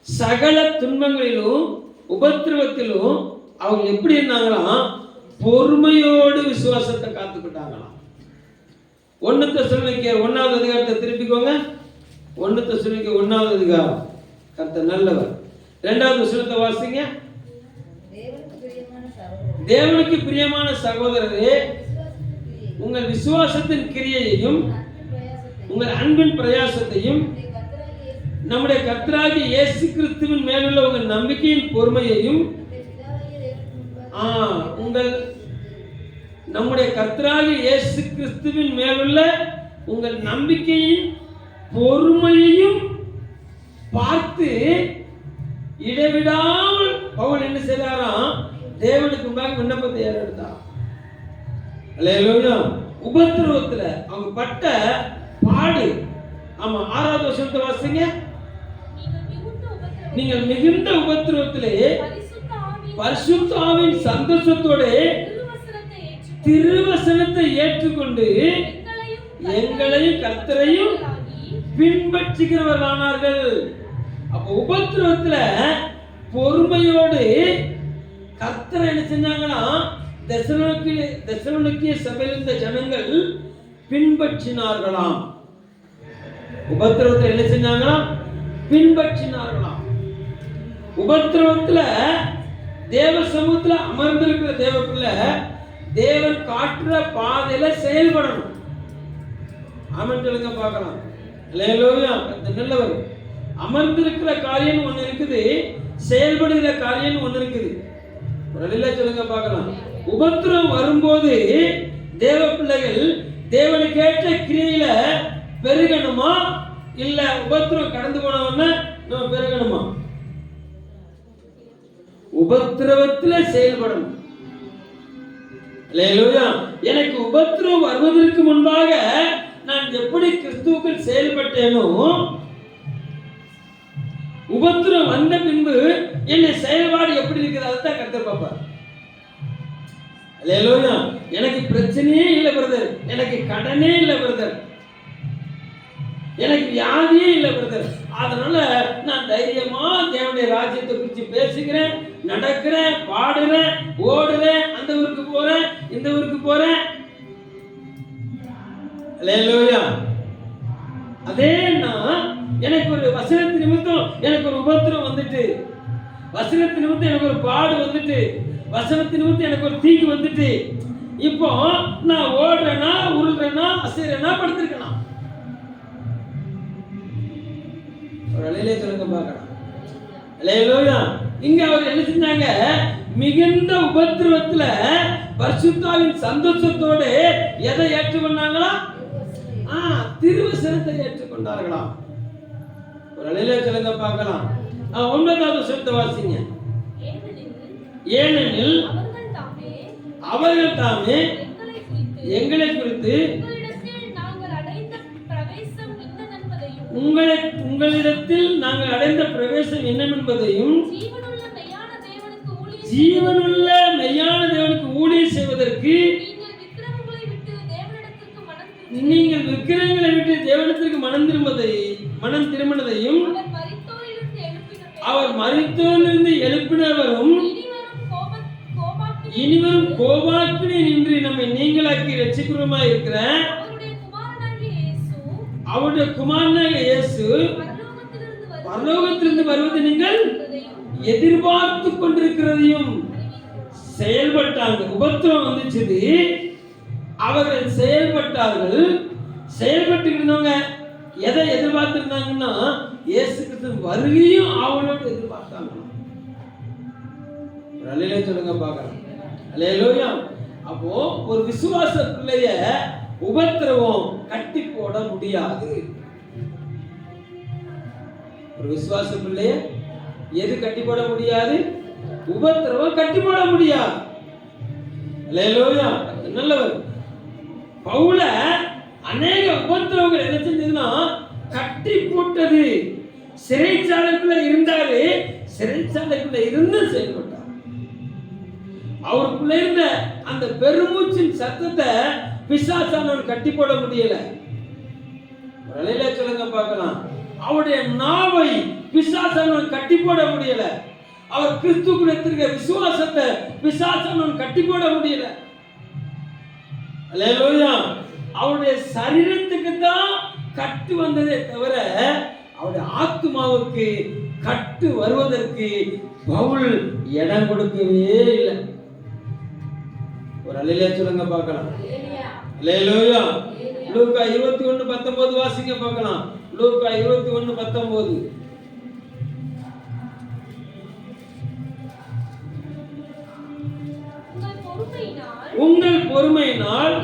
சகல துன்பங்களிலும் உபத்திரவத்திலும் அவங்க எப்படி இருந்தாங்களாம்? பொறுமையோடு விசுவாசத்தை காத்துக்கிட்டாங்களாம். 1 தெசலோனிக்கர் 1வது அதிகாரத்தை திருப்பிக்கோங்க. 1 தெசலோனிக்கர் 1வது அதிகாரம். கர்த்தர் நல்லவர். 2வது வசனத்தை வாசிங்க. தேவனுக்கு பிரியமான சகோதரரே, உங்கள் விசுவாசத்தின் கிரியையையும் உங்கள் அன்பின் பிரயாசத்தையும் நம்முடைய கர்த்தராகிய இயேசு கிறிஸ்துவின் மேலுள்ள உங்கள் நம்பிக்கையின் பொறுமையையும் நம்முடைய கர்த்தராகிய இயேசு கிறிஸ்துவின் மேலுள்ள உங்கள் நம்பிக்கையின் பொறுமையையும் பார்த்து இடைவிடாமல் பவுல் என்ன செய்தாராம்? தேவனுக்கு முன்பாக விண்ணப்பத்தை ஏறெடுத்தார். அல்லேலூயா. உபத்திரவத்துல அவங்க பட்ட பாடு. ஆமா, 6வது வசனத்தை வாசிங்க. நீங்கள் மிகுந்த உபத்திரவத்திலே பரிசுத்த ஆவியின் சந்தோஷத்தோட திருவசனத்தை ஏற்றுக்கொண்டு எங்களையும் கர்த்தரையும் பின்பற்றுகிறவர்களானார்கள். அப்ப உபத்திரவத்துல பொறுமையோடு கர்த்தரை என்ன செஞ்சாங்கன்னா தெசலோனிக்கே சபையில் இருந்த ஜனங்கள் பின்பற்றினார்களாம். உபத்திரவத்தில் என்ன செஞ்சாங்களாம்? பின்பற்றினார்களாம். உபத்திரவத்துல தேவ சமூகத்துல அமர்ந்திருக்கிற தேவ பிள்ளை தேவன் காட்டுற பாதையில செயல்படணும். ஆமென் சொல்லுங்க பார்க்கலாம். அல்லேலூயா. நல்லவர். அமர்ந்திருக்கிற காரியம் ஒண்ணு இருக்குது, செயல்படுகிற காரியம் ஒண்ணு இருக்குது. ஒரு அல்லேலூயா சொல்லுங்க பார்க்கலாம். உபத்திரவம் வரும்போது தேவ பிள்ளைகள் தேவனுக்கு ஏற்ற கிரியையில பெருகணுமா, இல்ல உபத்திரவம் கடந்து போனவன நம்ம பெருகணுமா? உபத்திரவத்துல செயல்படணும். அல்லேலூயா. எனக்கு உபத்திரவம் வருவதற்கு முன்பாக நான் எப்படி கிறிஸ்துவுக்குள் செயல்பட்டேனோ, உபத்திரவம் வந்த பின்பு என்ன செயல்பாடு எப்படி இருக்குது அதுதான் கர்த்தர் பார்ப்பார். அல்லேலூயா. எனக்கு பிரச்சனையே இல்லை பிரதர், எனக்கு கடனே இல்லை பிரதர், எனக்கு வியாதியே இல்லை பிரதர், அதனால நான் தைரியமா தேவனுடைய ராஜ்யத்தை குறித்து பேசுகிறேன், நடக்கிறேன், பாடுறேன், ஓடுறேன், அந்த ஊருக்கு போறேன், இந்த ஊருக்கு போறேன். அல்லேலூயா. அதே நான் எனக்கு ஒரு வசனத்து நிமித்தம் எனக்கு ஒரு உபத்திரம் வந்துட்டு, வசனத்து நிமித்தம் எனக்கு ஒரு பாடு வந்துட்டு, வசனத்து நிமித்தம் எனக்கு ஒரு தீங்கு வந்துட்டு, இப்போ நான் ஓடுறேனா, உருள்றேனா, அசைறேனா, படுத்திருக்கேனா? ஒரு அலையிலே சொல்லுங்க பார்க்கலாம். அல்லேலூயா. இங்க அவர் என்ன செஞ்சாங்க? மிகுந்த உபத்திரவத்துல பரிசுத்தாவின் சந்தோஷத்தோடு எதை ஏற்றுக்கொண்டாங்களா? திருவசனத்தை ஏற்றுக்கொண்டார்களாம். ஒரு அலையிலே சொல்லுங்க பார்க்கலாம். 9வது வசனத்தை வாசிங்க. ஏனெனில் அவர்கள் தாமே எங்களை குறித்து உங்களிடத்தில் நாங்கள் அடைந்த பிரவேசம் என்னவென்பதையும் ஜீவனுள்ள மெய்யான தேவனுக்கு ஊழியம் செய்வதற்கு நீங்கள் விக்கிரகங்களை விட்டு தேவனிடத்திற்கு மனம் திரும்பினதையும் அவர் மரித்தோரிலிருந்து எழுப்பினவரும் இனிவரும் கோபாக்கினி நின்று நம்மை நீங்களாக்கி ரட்சிக்கிறவராய் இருக்கிற அவருடைய குமாரனாகிய இயேசு பரலோகத்திலிருந்து வருவது நீங்கள் எதிர்பார்த்து கொண்டிருக்கிறதையும் செயல்பட்டாங்க. உபத்திரம் வந்துச்சு, அவர்கள் செயல்பட்டார்கள். செயல்பட்டு இருந்தவங்க எதை எதிர்பார்த்திருந்தாங்கன்னா இயேசு கிறிஸ்து வருகையும் அவளோடு எதிர்பார்த்தாங்க. அல்லேலூயா சொல்லுங்க பார்க்கலாம். அல்லேலூயா. அப்போ ஒரு விசுவாச பிள்ளைய உபத்திரவம் கட்டி போட முடியாது. ஒரு விசுவாச பிள்ளைய எது கட்டி போட முடியாது? உபத்திரவம் கட்டி போட முடியாது. அல்லேலூயா. நல்லவர். பவுல அநேக உபத்திரவங்கள் என்ன செஞ்சதுன்னா கட்டி போட்டது. சிறைச்சாலைக்குள்ள இருந்தாரு, சிறைச்சாலைக்குள்ள இருந்து செயல்பட்டார். அவருக்குள்ள இருந்த அந்த பெருமூச்சின் சத்தத்தை பிசாசானவன் கட்டி போட முடியல. வழியில சொல்லுங்க பார்க்கலாம். அவருடைய நாவை பிசாசானவன் கட்டி போட முடியல. அவர் கிறிஸ்துக்குள்ள இருக்க விசுவாசத்தை பிசாசானவன் கட்டி போட முடியல. அல்லேலூயா. அவருடைய சரீரத்துக்கு தான் கட்டு வந்ததே தவிர அவருடைய ஆத்மாவுக்கு கட்டு வருவதற்கு பவுல் இடம் கொடுக்கவே இல்லை. ஒரு அல்லேலூயா சொல்லுங்க பார்க்கலாம். அல்லேலூயா. லூக்கா 21:19 வாசிங்க பார்க்கலாம். லூக்கா 21:19. உங்கள் பொறுமையினால்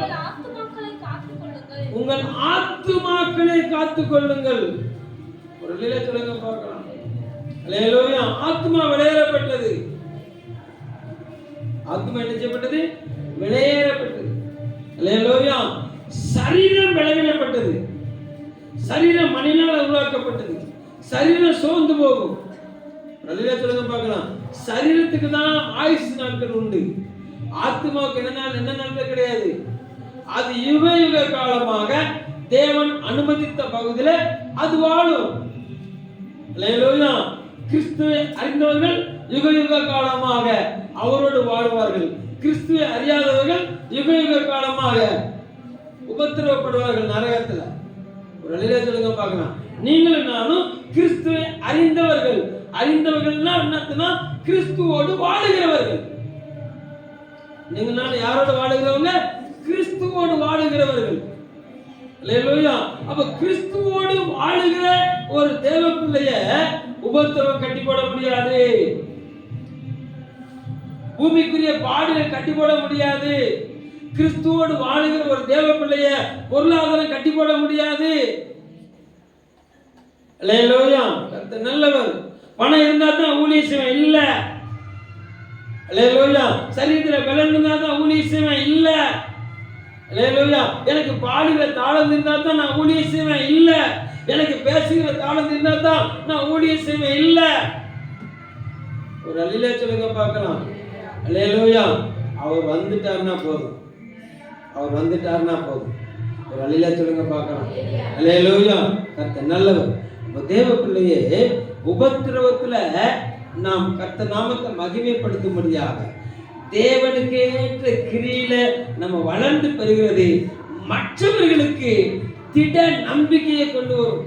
உங்கள் ஆத்துமாக்களை காத்துக் கொள்ளுங்கள். ஒரு அல்லேலூயா சொல்லுங்க பார்க்கலாம். அல்லேலூயா. ஆத்மா விளையாடப்பட்டது. ஆத்மா என்ன செய்யப்பட்டது? விளையாடப்பட்டது. அல்லேலூயா. சரீரம் விளையாடப்பட்டது. சரீரம் மனிதனால் உருவாக்கப்பட்டது. சரீரம் சோர்ந்து போகும். அல்லேலூயா சொல்லுங்க பார்க்கலாம். சரீரத்துக்கு தான் ஆயுசு நாட்கள் உண்டு. ஆத்மாவுக்கு என்ன நாட்கள் கிடையாது. அது யுக யுக காலமாக தேவன் அனுமதித்த பகுதியில அது வாழும். அல்லேலூயா. கிறிஸ்துவை அறிந்தவர்கள் யுக யுக காலமாக அவரோடு வாழ்வார்கள். கிறிஸ்துவை அறியாதவர்கள் யுக யுக காலமாக உபத்திரவப்படுவார்கள் நரகத்துல. ஒரு அல்லேலூயா சொல்லுங்க பார்க்கலாம். நீங்களும் நானும் கிறிஸ்துவை அறிந்தவர்கள். அறிந்தவர்கள்னா என்னன்னா கிறிஸ்துவோடு வாழுகிறவர்கள். நீங்க நானும் யாரோடு வாழுகிறவங்க? கிறிஸ்துவோடு வாழுகிறவர்கள். அல்லேலூயா. அப்ப கிறிஸ்துவோடு வாழுகிற ஒரு தேவ பிள்ளைய உபத்திரவம் கட்டி போட முடியாது. பூமிக்குரிய பாடுகளை கட்டி போட முடியாது. கிறிஸ்துவோடு வாழுகிற ஒரு தேவ பிள்ளைய பொருளாதாரம் கட்டி போட முடியாது. அல்லேலூயா. கர்த்தர் நல்லவர். பணம் இருந்தா தான் ஊழியம் இல்ல. அல்லேலூயா. சரீரத்துல பலன் இருந்தா தான் ஊழியம் இல்ல. அல்லேலூயா. எனக்கு பாடுகிற தாளம் இருந்தா தான் நான் ஊழியம் செய்வேன் இல்ல. எனக்கு பேசுகிற தாளம் இருந்தா தான் நான் ஊழியம் செய்வேன் இல்ல. ஒரு அல்லேலூயா சொல்லுங்க பார்க்கலாம். அல்லேலூயா. அவர் வந்துட்டார்னா போதும். அவர் வந்துட்டார்னா போதும். ஒரு அல்லேலூயா சொல்லுங்க பார்க்கலாம். அல்லேலூயா. கர்த்தர் நல்லவர். தேவ பிள்ளையே உபத்திரவத்துல நாம் கர்த்தர் நாமத்தை மகிமைப்படுத்தும்படியாக தேவனுக்கு ஏற்ற கிரியில நம்ம வளர்ந்து பெறுகிறது மற்றவர்களுக்கு திட நம்பிக்கையை கொண்டு வரும்.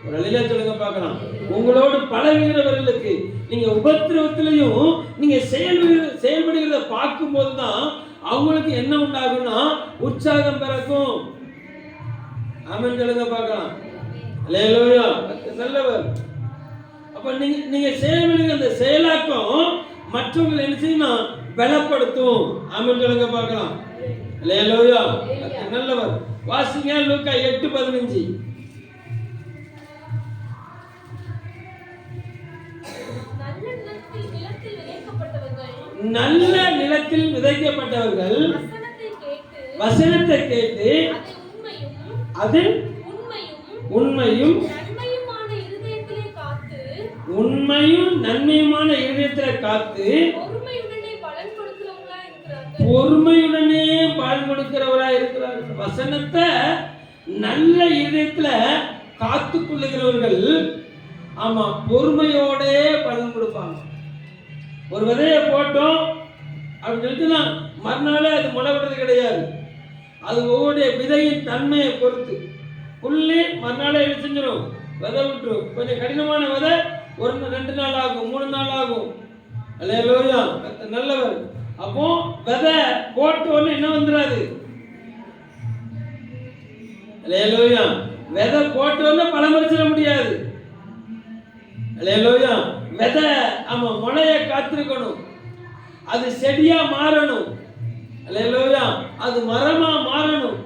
ஒரு அல்லேலூயா சொல்லுங்க பார்க்கலாம். உங்களோடு பழகுகிறவர்களுக்கு நீங்க உபத்திரவத்திலையும் நீங்க செயல்படுகிறத பார்க்கும் போதுதான் அவங்களுக்கு என்ன உண்டாகும்னா உற்சாகம் பிறக்கும். ஆமென் சொல்லுங்க பார்க்கலாம். அல்லேலூயா. நல்லவர். அப்ப நீங்க செயல்படுகிற அந்த செயலாக்கம் மற்றவங்களை என்ன செய்யணும்? பலப்படுத்தும். ஆமென் சொல்லுங்க பார்க்கலாம். அல்லேலூயா. நல்லவர். வாசிங்க லூக்கா 8:15. நல்ல நிலத்தில் விதைக்கப்பட்டவர்கள் வசனத்தை கேட்டு அது உண்மையும் நன்மையுமான இருதயத்திலே காத்து பொறுமையுடனே பலன் கொடுக்கிறவரா இருக்கிறார்கள். வசனத்தை நல்ல இருதயத்துல காத்து கொள்ளுகிறவர்கள் ஆமா பொறுமையோட பலன் கொடுப்பாங்க. ஒரு விதையை போட்டோம் அப்படின்னு சொல்லிட்டு மறுநாளே அது முளைவிடுறது கிடையாது. அது ஒவ்வொரு விதையின் தன்மையை பொறுத்து புள்ளி மறுநாளே என்ன செஞ்சிடும்? விதை விட்டுரும். கொஞ்சம் கடினமான விதை 1-2 நாள் ஆகும், 3 நாள் ஆகும். அல்லேலூயா. நல்லவர். அப்போ விதை போட்ட உடனே என்ன வந்துடாது? அல்லேலூயா. விதை போட்டோன்னு பழம் பறிச்சிட முடியாது. அல்லேலூயா. விதை ஆமா முளைய காத்திருக்கணும், அது செடியா மாறணும். அல்லேலூயா. அது மரமா மாறணும்,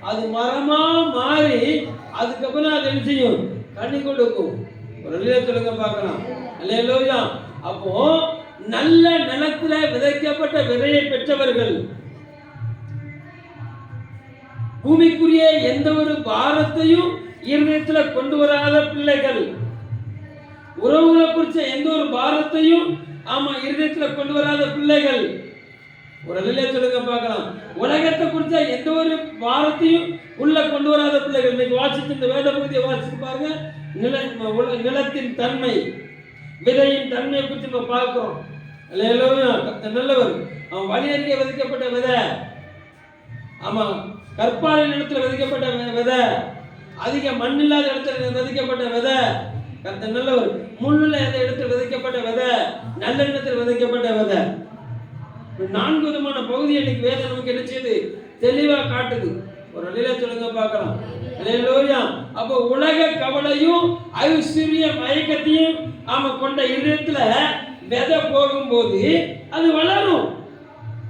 அது மரமா மாறி அதுக்கப்புறம் அது என்ன செய்யும்? கனி கொடுக்கும். ஒரு நிலையை சொல்லுங்க பார்க்கலாம். அல்லேலூயா. அப்போ நல்ல நிலத்துல விதைக்கப்பட்ட விதையை பெற்றவர்கள், பூமிக்குரிய எந்த ஒரு பாரத்தையும் இருதயத்துல கொண்டு வராத பிள்ளைகள், உறவுகளை குறிச்ச எந்த ஒரு பாரத்தையும் ஆமா இருதயத்துல கொண்டு வராத பிள்ளைகள். ஒரு நிலையை சொல்லுங்க பார்க்கலாம். உலகத்தை குறிச்ச எந்த ஒரு பாரத்தையும் உள்ள கொண்டு வராத பிள்ளைகள். இன்னைக்கு வாசித்து இந்த வேத பகுதியை வாசித்து பாருங்க. நிலத்தின் தன்மை, விதையின் தன்மையை குறித்து நம்ம பார்க்கிறோம். அல்லேலூயா. நல்லவர். அவன் வழி அருகே விதைக்கப்பட்ட விதை, ஆமா கற்பாறை நிலத்தில் விதைக்கப்பட்ட விதை, அதிக மண் இல்லாத இடத்துல விதைக்கப்பட்ட விதை. கர்த்தர் நல்லவர். முள்ளுள்ள இடத்தில் விதைக்கப்பட்ட விதை, நல்ல இடத்தில் விதைக்கப்பட்ட விதை. 4 விதமான பகுதி இன்னைக்கு வேதம் நமக்கு என்ன செய்யுது? தெளிவா காட்டுது. ஒரு நிலையை சொல்லுங்க பார்க்கலாம். அல்லேலூயா. அப்போ உலக கவலையும் ஐஸ்வர்ய மயக்கத்தையும் ஆமா கொண்ட இதயத்துல விதை போகும்போது அது வளரும்,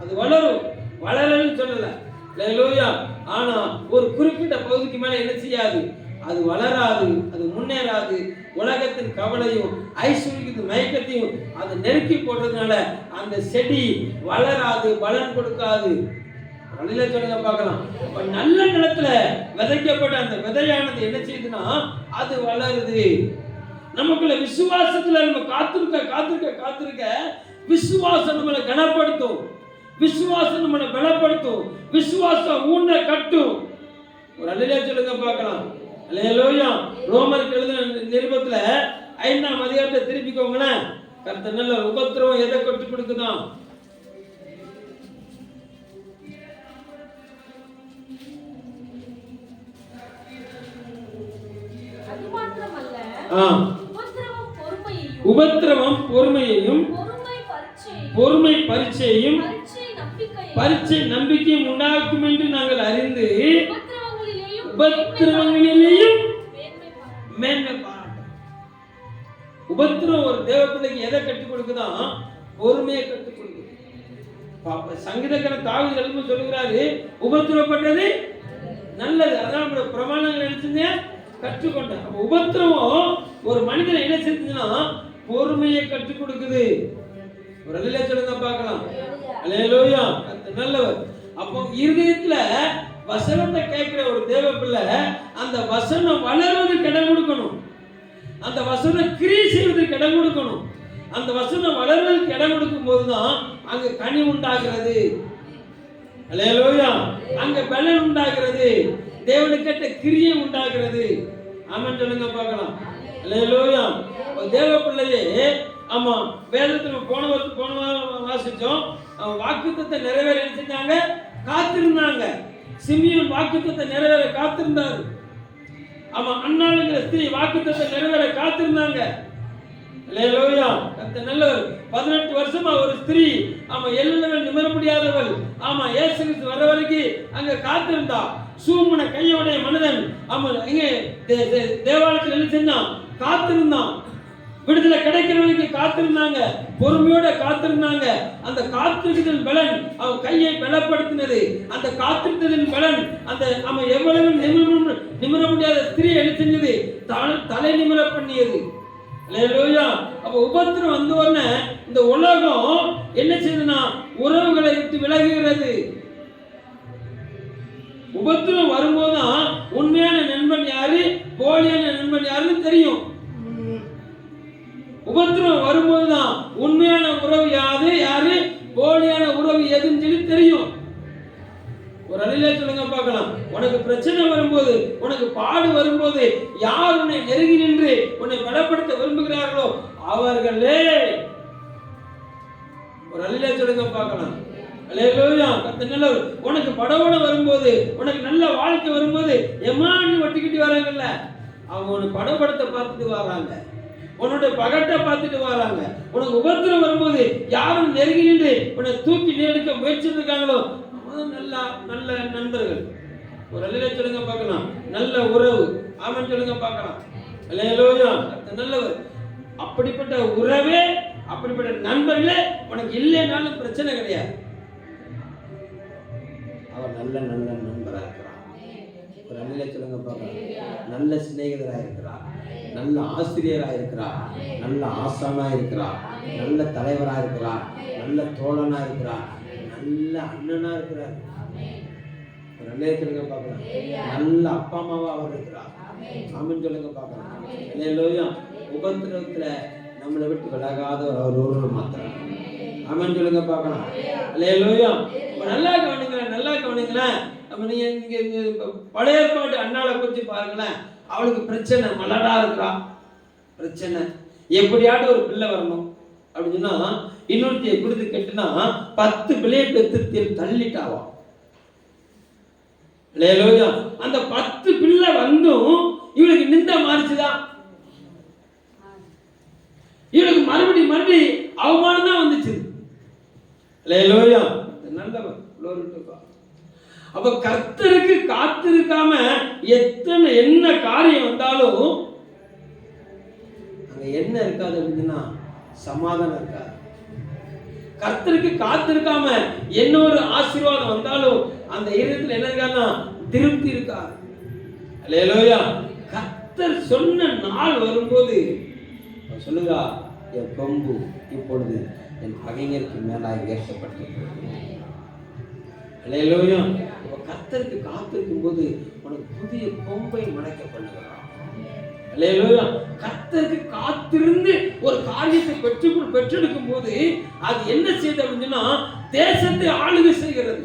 அது வளரும், வளரன்னு சொல்லல. அல்லேலூயா. ஆனா ஒரு குறிப்பிட்ட பகுதிக்கு மேல என்ன செய்யாது? அது வளராது, அது முன்னேறாது. உலகத்தின் கவலையும் ஐஸ்வர்யத்தின் மயக்கத்தையும் அது நெருக்கி போட்டதுனால அந்த செடி வளராது, பலன் கொடுக்காது. நிலையில சொல்லுங்க பார்க்கலாம். அப்ப நல்ல நிலத்துல விதைக்கப்பட்ட அந்த விதையானது என்ன செய்யுதுன்னா அது வளருது. நமக்குள்ள விசுவாசத்துல நம்ம காத்திருக்க விசுவாசம் நம்மளை கனப்படுத்தும், விசுவாசம் நம்மளை பலப்படுத்தும், விசுவாசம் ஊண்ட கட்டும். ஒரு அல்லேலூயா சொல்லுங்க பார்க்கலாம். அல்லேலூயா. ரோமருக்கு எழுதின நிருபத்துல 5ஆம் அதிகாரத்தை திருப்பிக்கோங்களேன். கர்த்தர் நல்ல உபத்திரவம் எதை கொட்டு கொடுக்குதான்? உபத்திரவம் பொறுமையையும், பொறுமை பரீட்சையையும், பரீட்சை நம்பிக்கையும் உண்டாக்கும் என்று நாங்கள் அறிந்து உபத்திரவங்களிலேயும் மேன்மை பாராட்டும். உபத்திரம் ஒரு தேவ பிள்ளைக்கு எதை கற்றுக் கொடுக்குதான்? பொறுமையை கற்றுக் கொடுக்குது. சங்கீதக்காரன் தாவீது எழுதும்போது சொல்லுகிறாரு, உபத்திரப்பட்டது நல்லது, அதான் நம்மளோட பிரமாணங்கள் எடுத்துங்க கற்றுக்கொண்டேன். அப்ப உபத்திரவம் ஒரு மனிதனை என்ன செஞ்சுன்னா பொறுமையை கற்றுக் கொடுக்குது. ஒரு அல்லேலூயா சொல்லுங்க பார்க்கலாம். அல்லேலூயா. நல்லவர். அப்போ இருதயத்துல வசனத்தை கேட்கிற ஒரு தேவ பிள்ளை அந்த வசனம் வளர்வதற்கு இடம் கொடுக்கணும், அந்த வசனம் கிரியை செய்வதற்கு இடம் கொடுக்கணும். அந்த வசனம் வளர்வதற்கு இடம் கொடுக்கும் போதுதான் அங்க கனி உண்டாகிறது. அல்லேலூயா. அங்க பலன் உண்டாகிறது, தேவனுக்கேற்ற கிரியை உண்டாகிறது. ஆமென் சொல்லுங்க பார்க்கலாம். அல்லேலூயா. தேவ பிள்ளையே ஆமா வேதத்துல போன வாரம் வாசிச்சோம். வாக்குத்தத்தை நிறைவேற செஞ்சாங்க, காத்திருந்தாங்க. சிமியோன் வாக்குத்தத்தை நிறைவேற காத்திருந்தார். ஆமா அன்னாளுங்கிற ஸ்திரீ வாக்குத்தத்தை நிறைவேற காத்திருந்தாங்க. அல்லேலூயா. கர்த்தர் நல்லவர். 18 வருஷமா ஒரு ஸ்திரீ ஆமா எல்லளவில் நிமிர முடியாதவள் ஆமா இயேசு கிறிஸ்து வர வரைக்கும் அங்க காத்திருந்தா. சூமன கையோடைய மனிதன் ஆமா இங்க தேவாலயத்தில் என்ன செஞ்சான்? காத்திருந்தான். விடுதலை கிடைக்கிற வரைக்கும் காத்திருந்தாங்க, பொறுமையோட காத்திருந்தாங்க. அந்த காத்திருந்ததின் பலன் அவன் கையை பலப்படுத்தினது. அந்த காத்திருந்ததின் பலன் அந்த அவன் எவ்வளவு நிமிர முடியாத ஸ்திரீ என்ன செஞ்சது? தலை நிமிர பண்ணியது. அல்லேலூயா. அப்ப உபத்திரம் வந்த உடனே இந்த உலகம் என்ன செய்யுதுன்னா உறவுகளை விட்டு விலகுகிறது. உபத்திரம் வரும்போதுதான் உண்மையான நண்பன் யாரு, போலியான நண்பன் யாருன்னு தெரியும். உபத்திரம் வரும்போதுதான் உண்மையான உறவு யாரு, போலியான உறவு எதுன்னு சொல்லி தெரியும். ஒரு அல்லேலூயா சொல்லுங்க பார்க்கலாம். உனக்கு பிரச்சனை வரும்போது, உனக்கு பாடு வரும்போது யார் உன்னை நெருங்கி நின்று உன்னை பலப்படுத்த விரும்புகிறார்களோ அவர்களே. ஒரு அல்லேலூயா சொல்லுங்க பார்க்கலாம். அல்லேலூயா. கர்த்தர் நல்லவர். உனக்கு படவன வரும்போது, உனக்கு நல்ல வாழ்க்கை வரும்போது எம்மானி ஒட்டிக்கிட்டு வராங்கல்ல, அவங்க உன்னை படப்படுத்த பார்த்துட்டு வராங்க, உன்னுடைய பகட்டை பார்த்துட்டு வராங்க. உனக்கு உபத்திரம் வரும்போது யாரும் நெருங்கி நின்று உன்னை தூக்கி எடுக்க முயற்சி இருக்காங்களோ நல்ல நல்ல நண்பர்கள். ஒரு அல்லேலூயா சொல்லுங்க பார்க்கலாம். நல்ல உறவு, ஆமென் சொல்லுங்க பார்க்கலாம். அல்லேலூயா, கர்த்தர் நல்லவர். அப்படிப்பட்ட உறவே, அப்படிப்பட்ட நண்பர்களே உனக்கு இல்லைனாலும் பிரச்சனை கிடையாது. அவர் நல்ல நல்ல நண்பராக இருக்கிறார். ஒரு அல்லேலூயா சொல்லுங்க பார்க்கலாம். நல்ல சிநேகிதராக இருக்கிறார், நல்ல ஆசிரியராக இருக்கிறார், நல்ல ஆசானாக இருக்கிறார், நல்ல தலைவராக இருக்கிறார், நல்ல தோழனாக இருக்கிறார், நல்ல அண்ணனா இருக்கிறார். ஒரு அல்லேலூயா சொல்லுங்க பார்க்கலாம். நல்ல அப்பா அம்மாவா அவர் இருக்கிறார். ஆமென் சொல்லுங்க பார்க்கலாம். அல்லேலூயா. உபத்திரவத்துல நம்மளை விட்டு விலகாத அவர் ஒருவர் மாத்திரம். ஆமென் சொல்லுங்க பார்க்கலாம். அல்லேலூயா. நல்லா கவனிங்களேன், நல்லா கவனிங்களேன். நம்ம நீங்க பழைய ஏற்பாட்டு அண்ணாளை குறித்து பாருங்களேன். அவளுக்கு பிரச்சனை, மலடா இருக்கிறா, பிரச்சனை. எப்படியாட்டும் ஒரு பிள்ளை வரணும் அப்படின்னு சொன்னா இன்னொருத்தையை கொடுத்து கெட்டுனா 10 பிள்ளையை பெற்று தள்ளிட்டாவா. அல்லேலூயா. அந்த 10 பிள்ளை வந்தும் இவளுக்கு நிந்த மாறிச்சுதான். இவளுக்கு மறுபடி அவமானம் தான் வந்துச்சு. அல்லேலூயா. நல்லவர். அப்ப கர்த்தருக்கு காத்திருக்காம என்ன காரியம் வந்தாலும் அங்க என்ன இருக்காது அப்படின்னா சமாதானம் இருக்காது. கர்த்தருக்கு காத்திருக்காம என்ன ஒரு ஆசீர்வாதம் வந்தாலும் அந்த இதயத்துல என்ன இருக்காதுன்னா திருப்தி இருக்காது. அல்லேலூயா. கர்த்தர் சொன்ன நாள் வரும்போது சொல்லுங்க, என் கொம்பு இப்பொழுது என் பகைஞருக்கு மேலாக உயர்த்தப்பட்டிருக்கிறது. அல்லேலூயா. கர்த்தருக்கு காத்திருக்கும் போது உனக்கு புதிய கொம்பை மடக்க பண்ணுகிறார். அல்லேலூயா. கர்த்தருக்கு காத்திருந்து ஒரு காரியத்தை பெற்றெடுக்கும் போது அது என்ன செய்யுது அப்படின்னா தேசத்தை ஆளுகை செய்கிறது.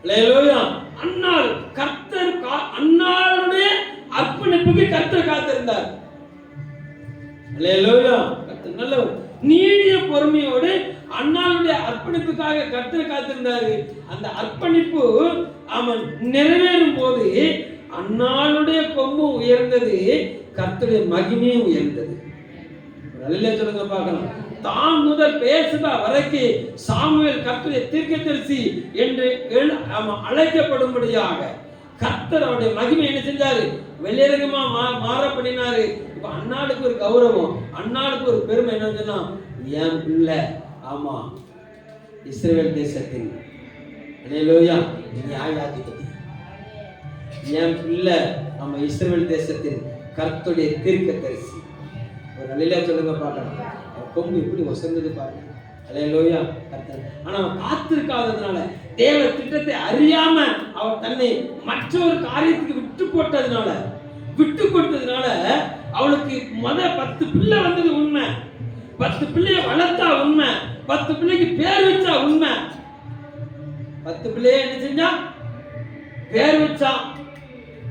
அல்லேலூயா. அன்னாள் கர்த்தர் அன்னாளுடைய அர்ப்பணிப்புக்கு கர்த்தர் காத்திருந்தார். அல்லேலூயா. கர்த்தர் நல்லவர். நீடிய பொறுமையோடு அன்னாளுடைய அர்ப்பணிப்புக்காக கர்த்தர் காத்திருந்தாரு. அந்த அர்ப்பணிப்பு அவன் நிறைவேறும் போது அன்னாளுடைய கொம்பு உயர்ந்தது, கர்த்தருடைய மகிமையும் உயர்ந்தது. அல்லேலூயா சொல்லுங்க பார்க்கலாம். தான் முதல் பேசுதா வரைக்கும் சாமுவேல் கர்த்தருடைய தீர்க்கதரிசி என்று அழைக்கப்படும்படியாக கர்த்தர் அவருடைய மகிமை என்ன செஞ்சாரு, வெளியரங்கமா மாற பண்ணினாரு. இப்ப அன்னாளுக்கு ஒரு கௌரவம், அன்னாளுக்கு ஒரு பெருமை என்ன சொன்னா, என் பிள்ளை ஆமா இஸ்ரவேல் தேசத்தின் அல்லேலூயா நியாயாதிபதி, என் பிள்ளை ஆமா இஸ்ரவேல் தேசத்தின் கர்த்தருடைய தீர்க்கதரிசி. ஒரு அல்லேலூயா சொல்லுங்க பார்க்கலாம். கொம்பு எப்படி வசந்தது பாருங்க. அல்லேலூயா. கர்த்தர் ஆனா காத்திருக்காததுனால, தேவ திட்டத்தை அறியாம அவர் தன்னை மற்றொரு காரியத்துக்கு விட்டு கொடுத்ததுனால அவளுக்கு 10 பிள்ளை வந்தது உண்மை, 10 பிள்ளைய வளர்த்தா உண்மை, 10 பிள்ளைக்கு பேர் வச்சா உண்மை. 10 பிள்ளைய என்ன செஞ்சா பேர் வச்சா,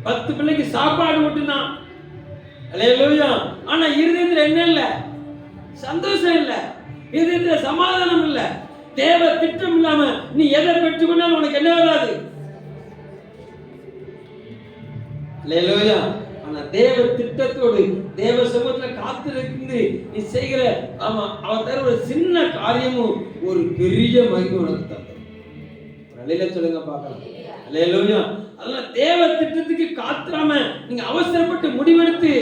10 பிள்ளைக்கு சாப்பாடு ஊட்டுனா. அல்லேலூயா. ஆனா இருதயத்துல என்ன இல்ல, சந்தோஷம் இல்ல, இருதயத்துல சமாதானம் இல்ல. தேவ திட்டம் இல்லாம நீ எதை பெற்றுக்கொண்டாலும் உனக்கு என்ன வராது. அல்லேலூயா. ஆனா தேவ திட்டத்தோடு தேவ சமூகத்துல காத்திருந்து நீ செய்கிற ஆமா அவர் தர ஒரு சின்ன காரியமும் ஒரு பெரிய மகிமை உனக்கு தரும். அல்லேலூயா சொல்லுங்க பார்க்கலாம். அல்லேலூயா. அதனால தேவ திட்டத்துக்கு காத்திராம நீங்க அவசரப்பட்டு முடிவெடுத்து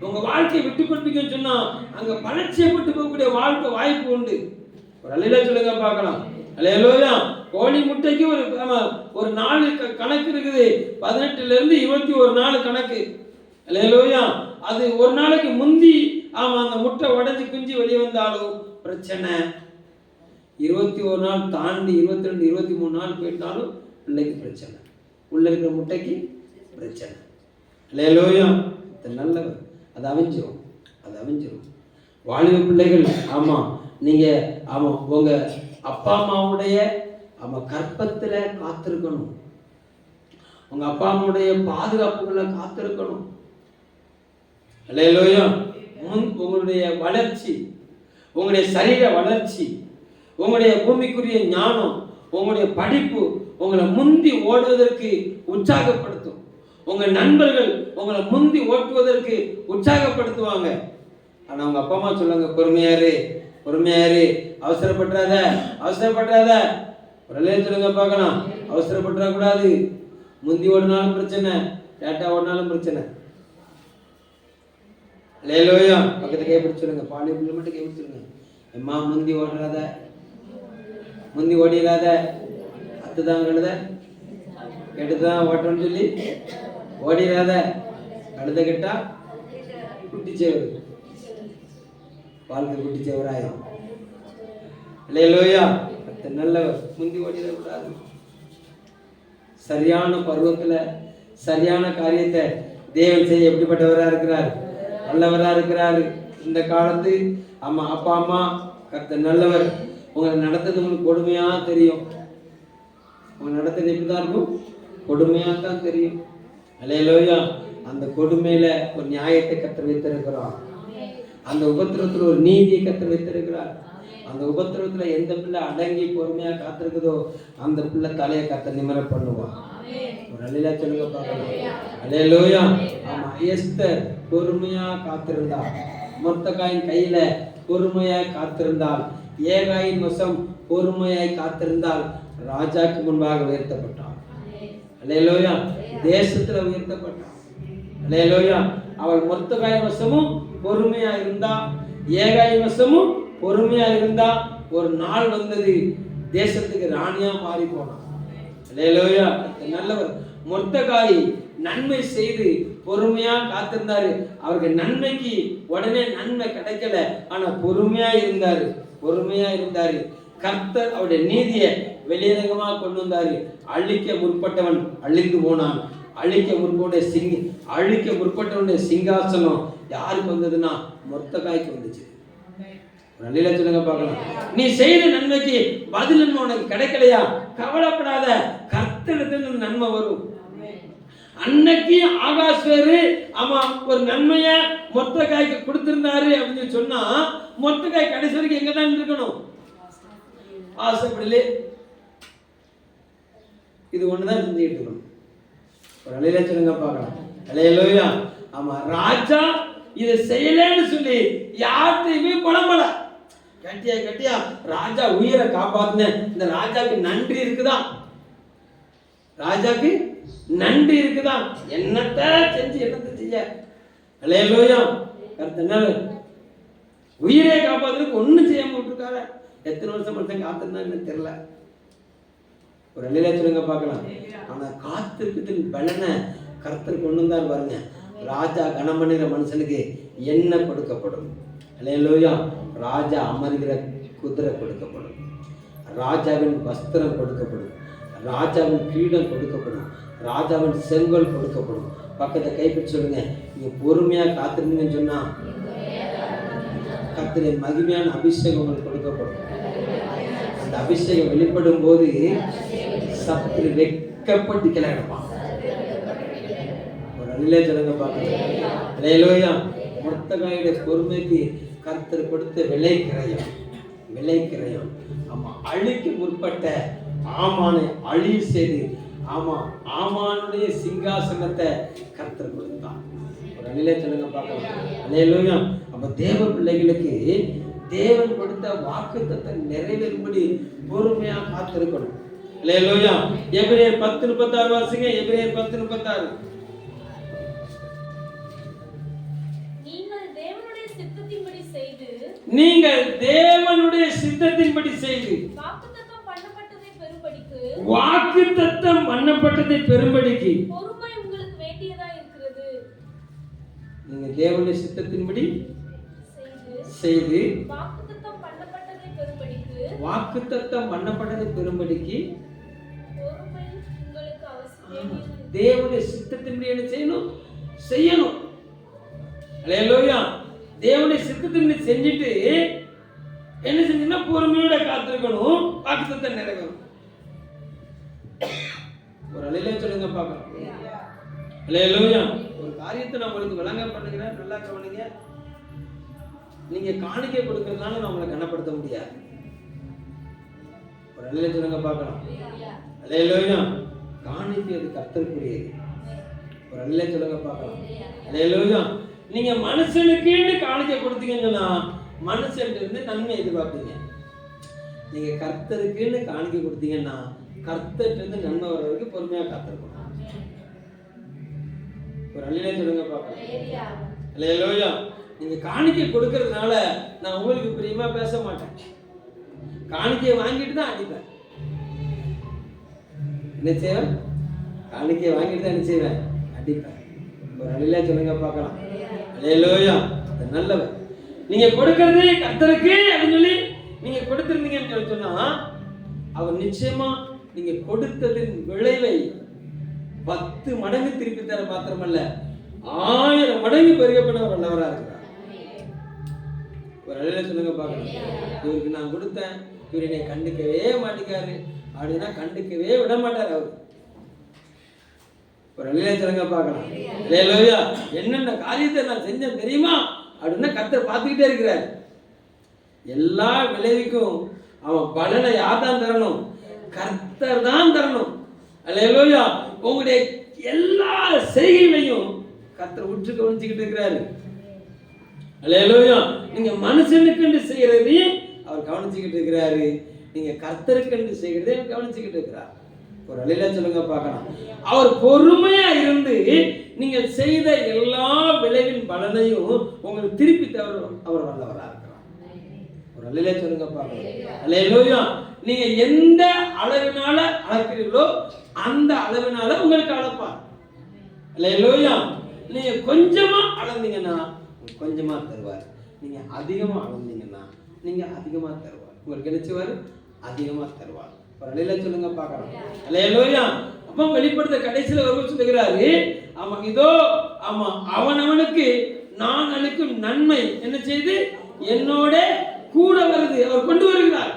உங்க வாழ்க்கையை விட்டு கொடுப்பீங்கன்னு சொன்னா அங்க பலட்சியப்பட்டு போகக்கூடிய வாழ்க்கை வாய்ப்பு உண்டு. ஒரு அல்லேலூயா சொல்லுங்க பார்க்கலாம். அல்லேலூயா. கோழி முட்டைக்கு ஒரு நாள் கணக்கு இருக்குது, 18 இருந்து 21 நாள் கணக்கு. அல்லேலூயா. அது ஒரு நாளைக்கு முந்தி ஆமா அந்த முட்டை உடைஞ்சு குஞ்சு வெளியே வந்தாலும் பிரச்சனை. 21 நாள் தாண்டி 22 23 நாள் போயிட்டாலும் பிள்ளைக்கு பிரச்சனை, உள்ள இருக்கிற முட்டைக்கு பிரச்சனை. அல்லேலூயா. நல்லவர். அது அவிஞ்சிரும். வாலிப பிள்ளைகள் ஆமா நீங்க ஆமா உங்க அப்பா அம்மாவுடைய ஆமா கற்பத்துல காத்திருக்கணும், உங்க அப்பா அம்மாவுடைய பாதுகாப்புகளை காத்திருக்கணும். அல்லேலூயா. உங்களுடைய வளர்ச்சி, உங்களுடைய சரீர வளர்ச்சி, உங்களுடைய பூமிக்குரிய ஞானம், உங்களுடைய படிப்பு உங்களை முந்தி ஓடுவதற்கு உற்சாகப்படுத்தும். உங்க நண்பர்கள் உங்களை முந்தி ஓட்டுவதற்கு உற்சாகப்படுத்துவாங்க. ஆனா உங்க அப்பா அம்மா சொல்லுங்க, பொறுமையாரு, அவசரப்படாத. ஒரு சொல்லுங்க பார்க்கலாம், அவசரப்பட கூடாது. முந்தி ஓடினாலும் பிரச்சனை, லேட்டா ஓடினாலும் பிரச்சனை. அல்லேலூயா. பக்கத்துல கை பிடிச்சிருங்க, பாலி பிள்ளை மட்டும் கை பிடிச்சிருங்க. அம்மா முந்தி ஓடுறாத, முந்தி ஓடிடாத, அத்துதான் கழுத கெடுதான் ஓட்டணும்னு சொல்லி ஓடிடாத. கழுத கெட்டா குட்டிச்சேவர், வாழ்க்கை குட்டிச்சேவராயிரும். அல்லேலூயா. நல்லவர், முந்தி ஓடிட கூடாது. சரியான பருவத்துல சரியான காரியத்தை தேவன் செய்ய எப்படிப்பட்டவரா இருக்கிறார்? நல்லவரா இருக்கிறாரு. இந்த காலத்து அம்மா அப்பா அம்மா கர்த்தர் நல்லவர். உங்களை நடத்துறது உங்களுக்கு கொடுமையா தெரியும். உங்களை நடத்துறது எப்படிதான் இருக்கும்? கொடுமையா தான் தெரியும். அல்லேலூயா. அந்த கொடுமையில ஒரு நியாயத்தை கர்த்தர் வைத்திருக்கிறார். அந்த உபத்திரத்துல ஒரு நீதியை கர்த்தர் வைத்திருக்கிறார். அந்த உபத்திரவத்துல எந்த பிள்ளை அடங்கி பொறுமையா காத்திருக்குதோ அந்த பிள்ளை தலையை கர்த்தர் நிமிர பண்ணுவான். ஒரு அல்லேலூயா சொல்லுங்க பார்க்கலாம். அல்லேலூயா. ஆமா, எஸ்தர் பொறுமையா காத்திருந்தாள். மொர்தெகாயின் கையில பொறுமையாய் காத்திருந்தாள். ஏகாயின் வசம் பொறுமையாய் காத்திருந்தால் ராஜாக்கு முன்பாக உயர்த்தப்பட்டாள். அல்லேலூயா. தேசத்துல உயர்த்தப்பட்டாள். அல்லேலூயா. அவள் மொர்தெகாயின் வசமும் பொறுமையா இருந்தா, ஏகாயின் வசமும் பொறுமையா இருந்தா, ஒரு நாள் வந்தது தேசத்துக்கு ராணியா மாறி போனான். அல்லேலூயா. நல்லவர். மொர்தெகாய் நன்மை செய்து பொறுமையா காத்திருந்தாரு. அவருக்கு நன்மைக்கு உடனே நன்மை கிடைக்கல, ஆனா பொறுமையா இருந்தாரு. பொறுமையா இருந்தாரு. கர்த்தர் அவருடைய நீதியை வெளியரங்கமா கொண்டு வந்தாரு. அழிக்க முற்பட்டவன் அழிந்து போனான். அழிக்க முற்பட்டவனுடைய சிங்காசனம் யாருக்கு வந்ததுன்னா மொர்தெகாய்க்கு வந்துச்சு. நல்ல சொல்லுங்க பார்க்கலாம். நீ செய்த நன்மைக்கு பதில் நன்மை உனக்கு கிடைக்கலையா? கவலைப்படாத, கர்த்தரிடத்துல நன்மை வரும். அன்னைக்கு ஆகாஸ்வேரு ஆமா ஒரு நன்மைய மொர்தெகாய்க்கு கொடுத்திருந்தாரு அப்படின்னு சொன்னா, மொர்தெகாய் கடைசி வரைக்கும் எங்க தான் இருக்கணும்? ஆசைப்படலே, இது ஒண்ணுதான் செஞ்சுட்டு இருக்கணும். ஒரு அலையில சொல்லுங்க பார்க்கலாம். அல்லேலூயா. ஆமா, ராஜா இதை செய்யலன்னு சொல்லி யார்கிட்டயுமே புலம்பல. கட்டியா ராஜா உயிரை காப்பாத்தின இந்த ராஜாக்கு நன்றி இருக்குதா? ராஜாக்கு நன்றி இருக்குதா? என்னத்த செய்ய? அல்லேலூயா. கர்த்தர் உயிரை காப்பாத்துறதுக்கு ஒண்ணும் செய்யாம விட்டுருக்காரு. எத்தனை வருஷம் மனுஷன் காத்திருந்தான்னு தெரியல. ஒரு அல்லேலூயா சொல்லுங்க பார்க்கலாம். ஆனா காத்திருக்கத்தின் பலனை கர்த்தர் கொண்டு வந்தார் பாருங்க. ராஜா கனம் பண்ணுகிற மனுஷனுக்கு என்ன கொடுக்கப்படும்? அல்லேலூயா. ராஜா அமர்கிற குதிரை கொடுக்கப்படும். ராஜாவின் வஸ்திரம் கொடுக்கப்படும். ராஜாவின் கிரீடம் கொடுக்கப்படும். ராஜாவின் செங்கோல் கொடுக்கப்படும். பக்கத்தை கைப்பிடி சொல்லுங்க, நீங்க பொறுமையா காத்திருந்தீங்கன்னு சொன்னா கர்த்தரின் மகிமையான அபிஷேகம் உங்களுக்கு கொடுக்கப்படும். அந்த அபிஷேகம் வெளிப்படும் போது சத்துரு வெட்கப்பட்டு கிளம்புவான். ஒரு நல்ல சொல்லுங்க பார்க்கலாம். அல்லேலூயா. மொர்தெகாயுடைய பொறுமைக்கு கர்த்தர் கொடுத்த விலை கிரயம். ஆமா, அழிக்க முற்பட்ட ஆமானை அழிய செய்து ஆமானுடைய சிங்காசனத்தை கர்த்தர் கொடுத்தான். ஒரு நல்ல சொல்லுங்க பார்க்கலாம். அல்லேலூயா. அப்ப தேவ பிள்ளைகளுக்கு தேவன் கொடுத்த வாக்குத்தத்தை நிறைவேறும்படி பொறுமையா காத்திருக்கணும். அல்லேலூயா. எபிரேயர் 10:36 வாசிங்க. எபிரேயர் 10:36. நீங்கள் தேவனுடைய சித்தத்தின்படி செய்து வாக்குத்தத்தம் பண்ணப்பட்டதை பெரும்படிக்கு பொறுமை உங்களுக்கு வேண்டியதா இருக்கிறது. நீங்க தேவனுடைய சித்தத்தின்படி செய்து வாக்குத்தத்தம் பண்ணப்பட்டதை பெரும்படிக்கு பொறுமை உங்களுக்கு அவசியம். தேவனுடைய சித்தத்தின்படி என்ன செய்யணும். அல்லேலூயா. தேவனுடைய சித்தத்தின்படி செஞ்சுட்டு என்ன செஞ்சீங்கன்னா பொறுமையோட காத்திருக்கணும். வாக்குத்தத்தம் நிறைவேறும். ஒரு அல்லேலூயா சொல்லுங்க பார்க்கலாம். அல்லேலூயா. ஒரு காரியத்தை நான் உங்களுக்கு விளங்க பண்ணுகிறேன், நல்லா கவனிங்க. நீங்க காணிக்கை கொடுக்கறதுனால நான் உங்களை கனப்படுத்த முடியாது. ஒரு அல்லேலூயா சொல்லுங்க பார்க்கலாம். அல்லேலூயா. காணிக்கை அது கர்த்தருக்குரியது. ஒரு அல்லேலூயா சொல்லுங்க பார்க்கலாம். அல்லேலூயா. நீங்க மனுஷனுக்குன்னு காணிக்கை கொடுத்தீங்கன்னா மனுஷன் இருந்து நன்மை எதிர்பார்ப்பீங்க. நீங்க கர்த்தருக்குன்னு காணிக்கை கொடுத்தீங்கன்னா கர்த்தர்கிட்ட இருந்து நன்மை வர வரைக்கும் பொறுமையா காத்திருக்கணும். ஒரு அல்லேலூயா சொல்லுங்க பார்க்கலாம். அல்லேலூயா. நீங்க காணிக்கை கொடுக்கறதுனால நான் உங்களுக்கு பிரியமா பேச மாட்டேன். காணிக்கையை வாங்கிட்டு தான் அடிப்பேன். என்ன செய்வேன்? காணிக்கையை வாங்கிட்டு தான் என்ன செய்வேன்? அடிப்பேன். ஒரு அல்லேலூயா சொல்லுங்க பார்க்கலாம். அல்லேலூயா. நல்லவர். நீங்க கொடுக்கறது கர்த்தருக்கு அப்படின்னு சொல்லி நீங்க கொடுத்திருந்தீங்கன்னு சொன்னா அவர் நிச்சயமா நீங்க கொடுத்ததின் விளைவை 10 மடங்கு திருப்பி தர மாத்திரமல்ல 1000 மடங்கு பெருக பண்ண வல்லவரா இருக்கிறார். ஒரு அல்லேலூயா சொல்லுங்க பார்க்கலாம். இவருக்கு நான் கொடுத்தேன், இவர் என்னை கண்டுக்கவே மாட்டேங்காரு அப்படின்னா கண்டுக்கவே விட மாட்டார் அவர். ஒரு அல்லேலூயா சொல்லுங்க பார்க்கலாம். அல்லேலூயா. என்னென்ன காரியத்தை நான் செஞ்சேன் தெரியுமா அப்படின்னா கர்த்தர் பார்த்துக்கிட்டே இருக்கிறார். எல்லா விளைவுக்கும் அவன் பலனை யார் தான் தரணும்? கர்த்தர் தான் தரணும். அல்லேலூயா. உங்களுடைய எல்லா செய்கைகளையும் கர்த்தர் உற்று கவனிச்சுக்கிட்டு இருக்கிறாரு. அல்லேலூயா. நீங்க மனுஷனுக்கு செய்யறதையும் அவர் கவனிச்சுக்கிட்டு இருக்கிறாரு. நீங்க கர்த்தருக்கு செய்யறதையும் கவனிச்சுக்கிட்டு இருக்கிறார். ஒரு அல்லேலூயா சொல்லுங்க பார்க்கலாம். அவர் பொறுமையா இருந்து நீங்க செய்த எல்லா விளைவின் பலனையும் உங்களுக்கு திருப்பி தர அவர் வல்லவரா இருக்கிறார். ஒரு அல்லேலூயா சொல்லுங்க பார்க்கலாம். அல்லேலூயா. நீங்க எந்த அளவினால அளக்கிறீர்களோ அந்த அளவினால உங்களுக்கு அளப்பார். அல்லேலூயா. நீங்க கொஞ்சமா அளந்தீங்கன்னா கொஞ்சமா தருவார். நீங்க அதிகமா அளந்தீங்கன்னா நீங்க அதிகமா தருவார். உங்களுக்கு கிடைச்சவாரு அதிகமா தருவார். ஒரு அல்லேலூயா சொல்லுங்க பார்க்கலாம். அல்லேலூயா. அப்ப வெளிப்படுத்த கடைசியில வரும்போது சொல்லுகிறாரு, ஆமா இதோ ஆமா அவனவனுக்கு நான் அளிக்கும் நன்மை என்ன செய்து என்னோட கூட வருது. அவர் கொண்டு வருகிறார்.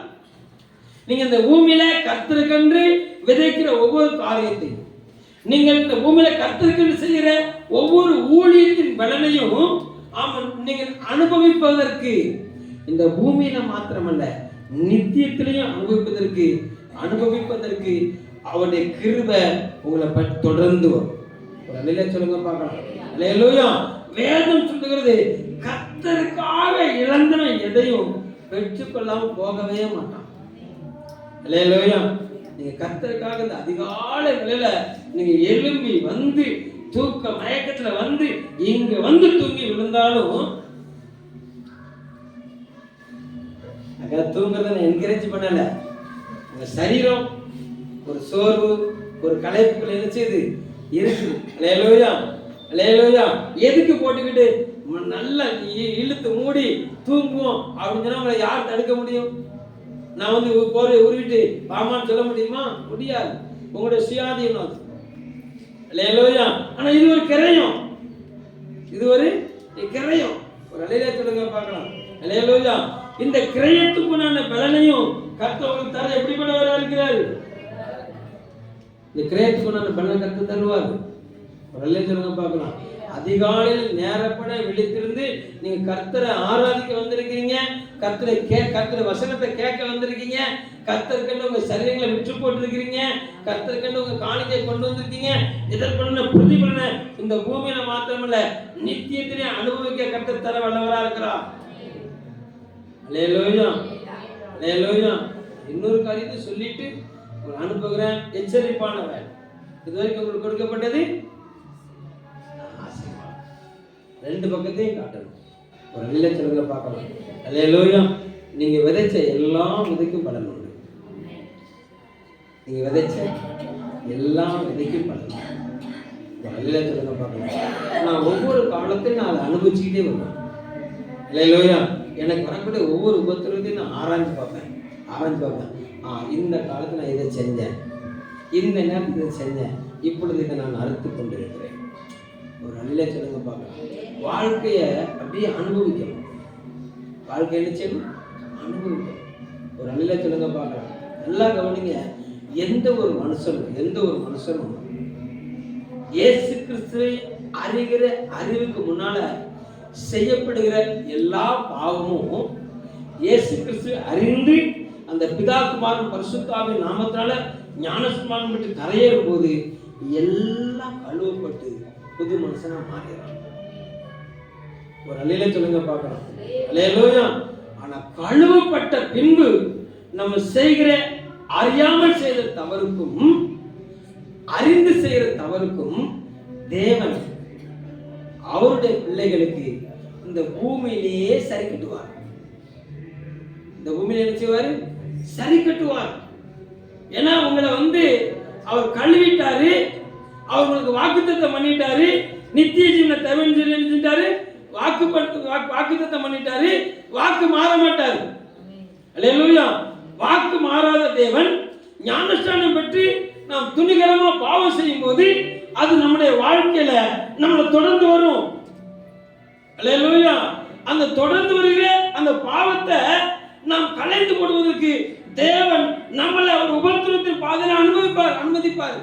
நீங்க இந்த பூமியில கர்த்தருக்கென்று விதைக்கிற ஒவ்வொரு காரியத்தையும் நீங்கள் இந்த பூமியில கர்த்தருக்கென்று செய்கிற ஒவ்வொரு ஊழியத்தின் பலனையும் நீங்க அனுபவிப்பதற்கு இந்த பூமியில மாத்திரமல்ல நித்தியத்திலையும் அனுபவிப்பதற்கு அவருடைய கிருபை உங்களை தொடர்ந்து வரும். ஒரு அல்லேலூயா சொல்லுங்க பார்க்கலாம். அல்லேலூயா. வேதம் சொல்லுகிறது கர்த்தருக்காக இழந்தவன் எதையும் பெற்றுக்கொள்ளாம போகவே மாட்டான். அல்லேலூயா. நீங்க கர்த்தருக்காக இந்த அதிகாலை வேளையில நீங்க எழும்பி வந்து தூக்க மயக்கத்துல வந்து இங்க வந்து தூங்கி விழுந்தாலும் தூங்குறத நான் என்கரேஜ் பண்ணல. உங்க சரீரம் ஒரு சோர்வு ஒரு களைப்புகள் என்ன செய்யுது இருக்குது. அல்லேலூயா. அல்லேலூயா. எதுக்கு போட்டுக்கிட்டு நல்லா இழுத்து மூடி தூங்குவோம் அப்படின்னு சொன்னா உங்களை யார் தடுக்க முடியும்? நான் வந்து போரை உருவிட்டு பாமான்னு சொல்ல முடியுமா? முடியாது. உங்களுடைய சுயாதீனம் அது. அல்லேலூயா. ஆனா இது ஒரு கிரயம். இது ஒரு கிரயம். ஒரு அல்லேலூயா சொல்லுங்க பார்க்கலாம். அல்லேலூயா. இந்த கிரயத்துக்குண்டான பலனையும் கர்த்தர் உங்களுக்கு தர எப்படி பண்ணவரா இருக்கிறார்? இந்த கிரயத்துக்குண்டான பலனை கர்த்தர் தருவார். ஒரு அல்லேலூயா சொல்லுங்க பார்க்கலாம். அதிகாலையில் நேரப்பட விழித்திருந்து நீங்க கர்த்தரை ஆராதிக்க வந்திருக்கீங்க. கர்த்தரை வசனத்தை கேட்க வந்திருக்கீங்க. கர்த்தருக்கென்று உங்க சரீரங்களை விற்று போட்டிருக்கிறீங்க. கர்த்தருக்கென்று உங்க காணிக்கை கொண்டு வந்திருக்கீங்க. இதற்குள்ள பிரதிபலனை இந்த பூமியில மாத்திரமல்ல நித்தியத்திலே அனுபவிக்க கர்த்தர் தர வல்லவரா இருக்கிறார். அல்லேலூயா. அல்லேலூயா. இன்னொரு காரியத்தை சொல்லிட்டு அனுப்புகிறேன். எச்சரிப்பானவன் இதுவரைக்கும் உங்களுக்கு கொடுக்கப்பட்டது ரெண்டு பக்கத்தையும் காட்டணும். ஒரு அல்லேலூயா சொல்லுங்க பார்க்கலாம். அல்லேலூயா. நீங்க விதைச்ச எல்லா விதைக்கும் பலன் உண்டு. நீங்க விதைச்ச எல்லா விதைக்கும் பலன். ஒரு அல்லேலூயா சொல்லுங்க பார்க்கலாம். நான் ஒவ்வொரு காலத்தையும் நான் அதை அனுபவிச்சுக்கிட்டே வருவேன். அல்லேலூயா. எனக்கு வரக்கூடிய ஒவ்வொரு உபத்திரத்தையும் நான் ஆராய்ஞ்சு பார்ப்பேன். இந்த காலத்தில் நான் இதை செஞ்சேன், இந்த நேரத்தில் இதை செஞ்சேன், இப்பொழுது இதை நான் அறுத்து கொண்டு இருக்கிறேன். ஒரு அல்லேலூயா சொல்லுங்க பார்க்கலாம். வாழ்க்கையை அப்படியே அனுபவிக்கணும். வாழ்க்கை என்ன செய்யணும்? அனுபவிக்கணும். ஒரு அல்லேலூயா சொல்லுங்க பார்க்கலாம். நல்லா கவனிங்க. எந்த ஒரு மனுஷனும் இயேசு கிறிஸ்துவை அறிகிற அறிவுக்கு முன்னால செய்யப்படுகிற எல்லா பாவமும் இயேசு கிறிஸ்துவை அறிந்து அந்த பிதா குமாரன் பரிசுத்தாவின் நாமத்தினால ஞானஸ்நானம் பெற்று கரையேறும் போது எல்லாம் கழுவப்பட்டு புது மனுஷனா மாறுகிறான். ஒரு அல்லேலூயா சொல்லுங்க பார்க்கலாம். அல்லேலூயா. ஆனா கழுவப்பட்ட பின்பு நம்ம செய்கிற அறியாமல் செய்த தவறுக்கும் அறிந்து செய்கிற தவறுக்கும் தேவன் அவருடைய பிள்ளைகளுக்கு இந்த பூமியிலேயே சரி கட்டுவார். இந்த பூமியில என்ன செய்வார்? சரி கட்டுவார். ஏன்னா உங்களை அவர் கழுவிட்டாரு, அவர் உங்களுக்கு வாக்குத்தத்தம் பண்ணிட்டாரு, நித்திய ஜீவனை தருவேன்னு சொல்லி நினைச்சிட்டாரு, வாக்குத்தத்தம் பண்ணிட்டாரு, வாக்கு மாற மாட்டாரு. அல்லேலூயா. வாக்கு மாறாத தேவன் ஞானஸ்நானம் பெற்று நாம் துணிகரமா பாவம் செய்யும் போது அது நம்முடைய வாழ்க்கையில நம்மளை தொடர்ந்து வரும். அல்லேலூயா. அந்த தொடர்ந்து வருகிற அந்த பாவத்தை நாம் கலைந்து போடுவதற்கு தேவன் நம்மளை அவர் உபத்திரத்தின் பாதையில அனுமதிப்பார்.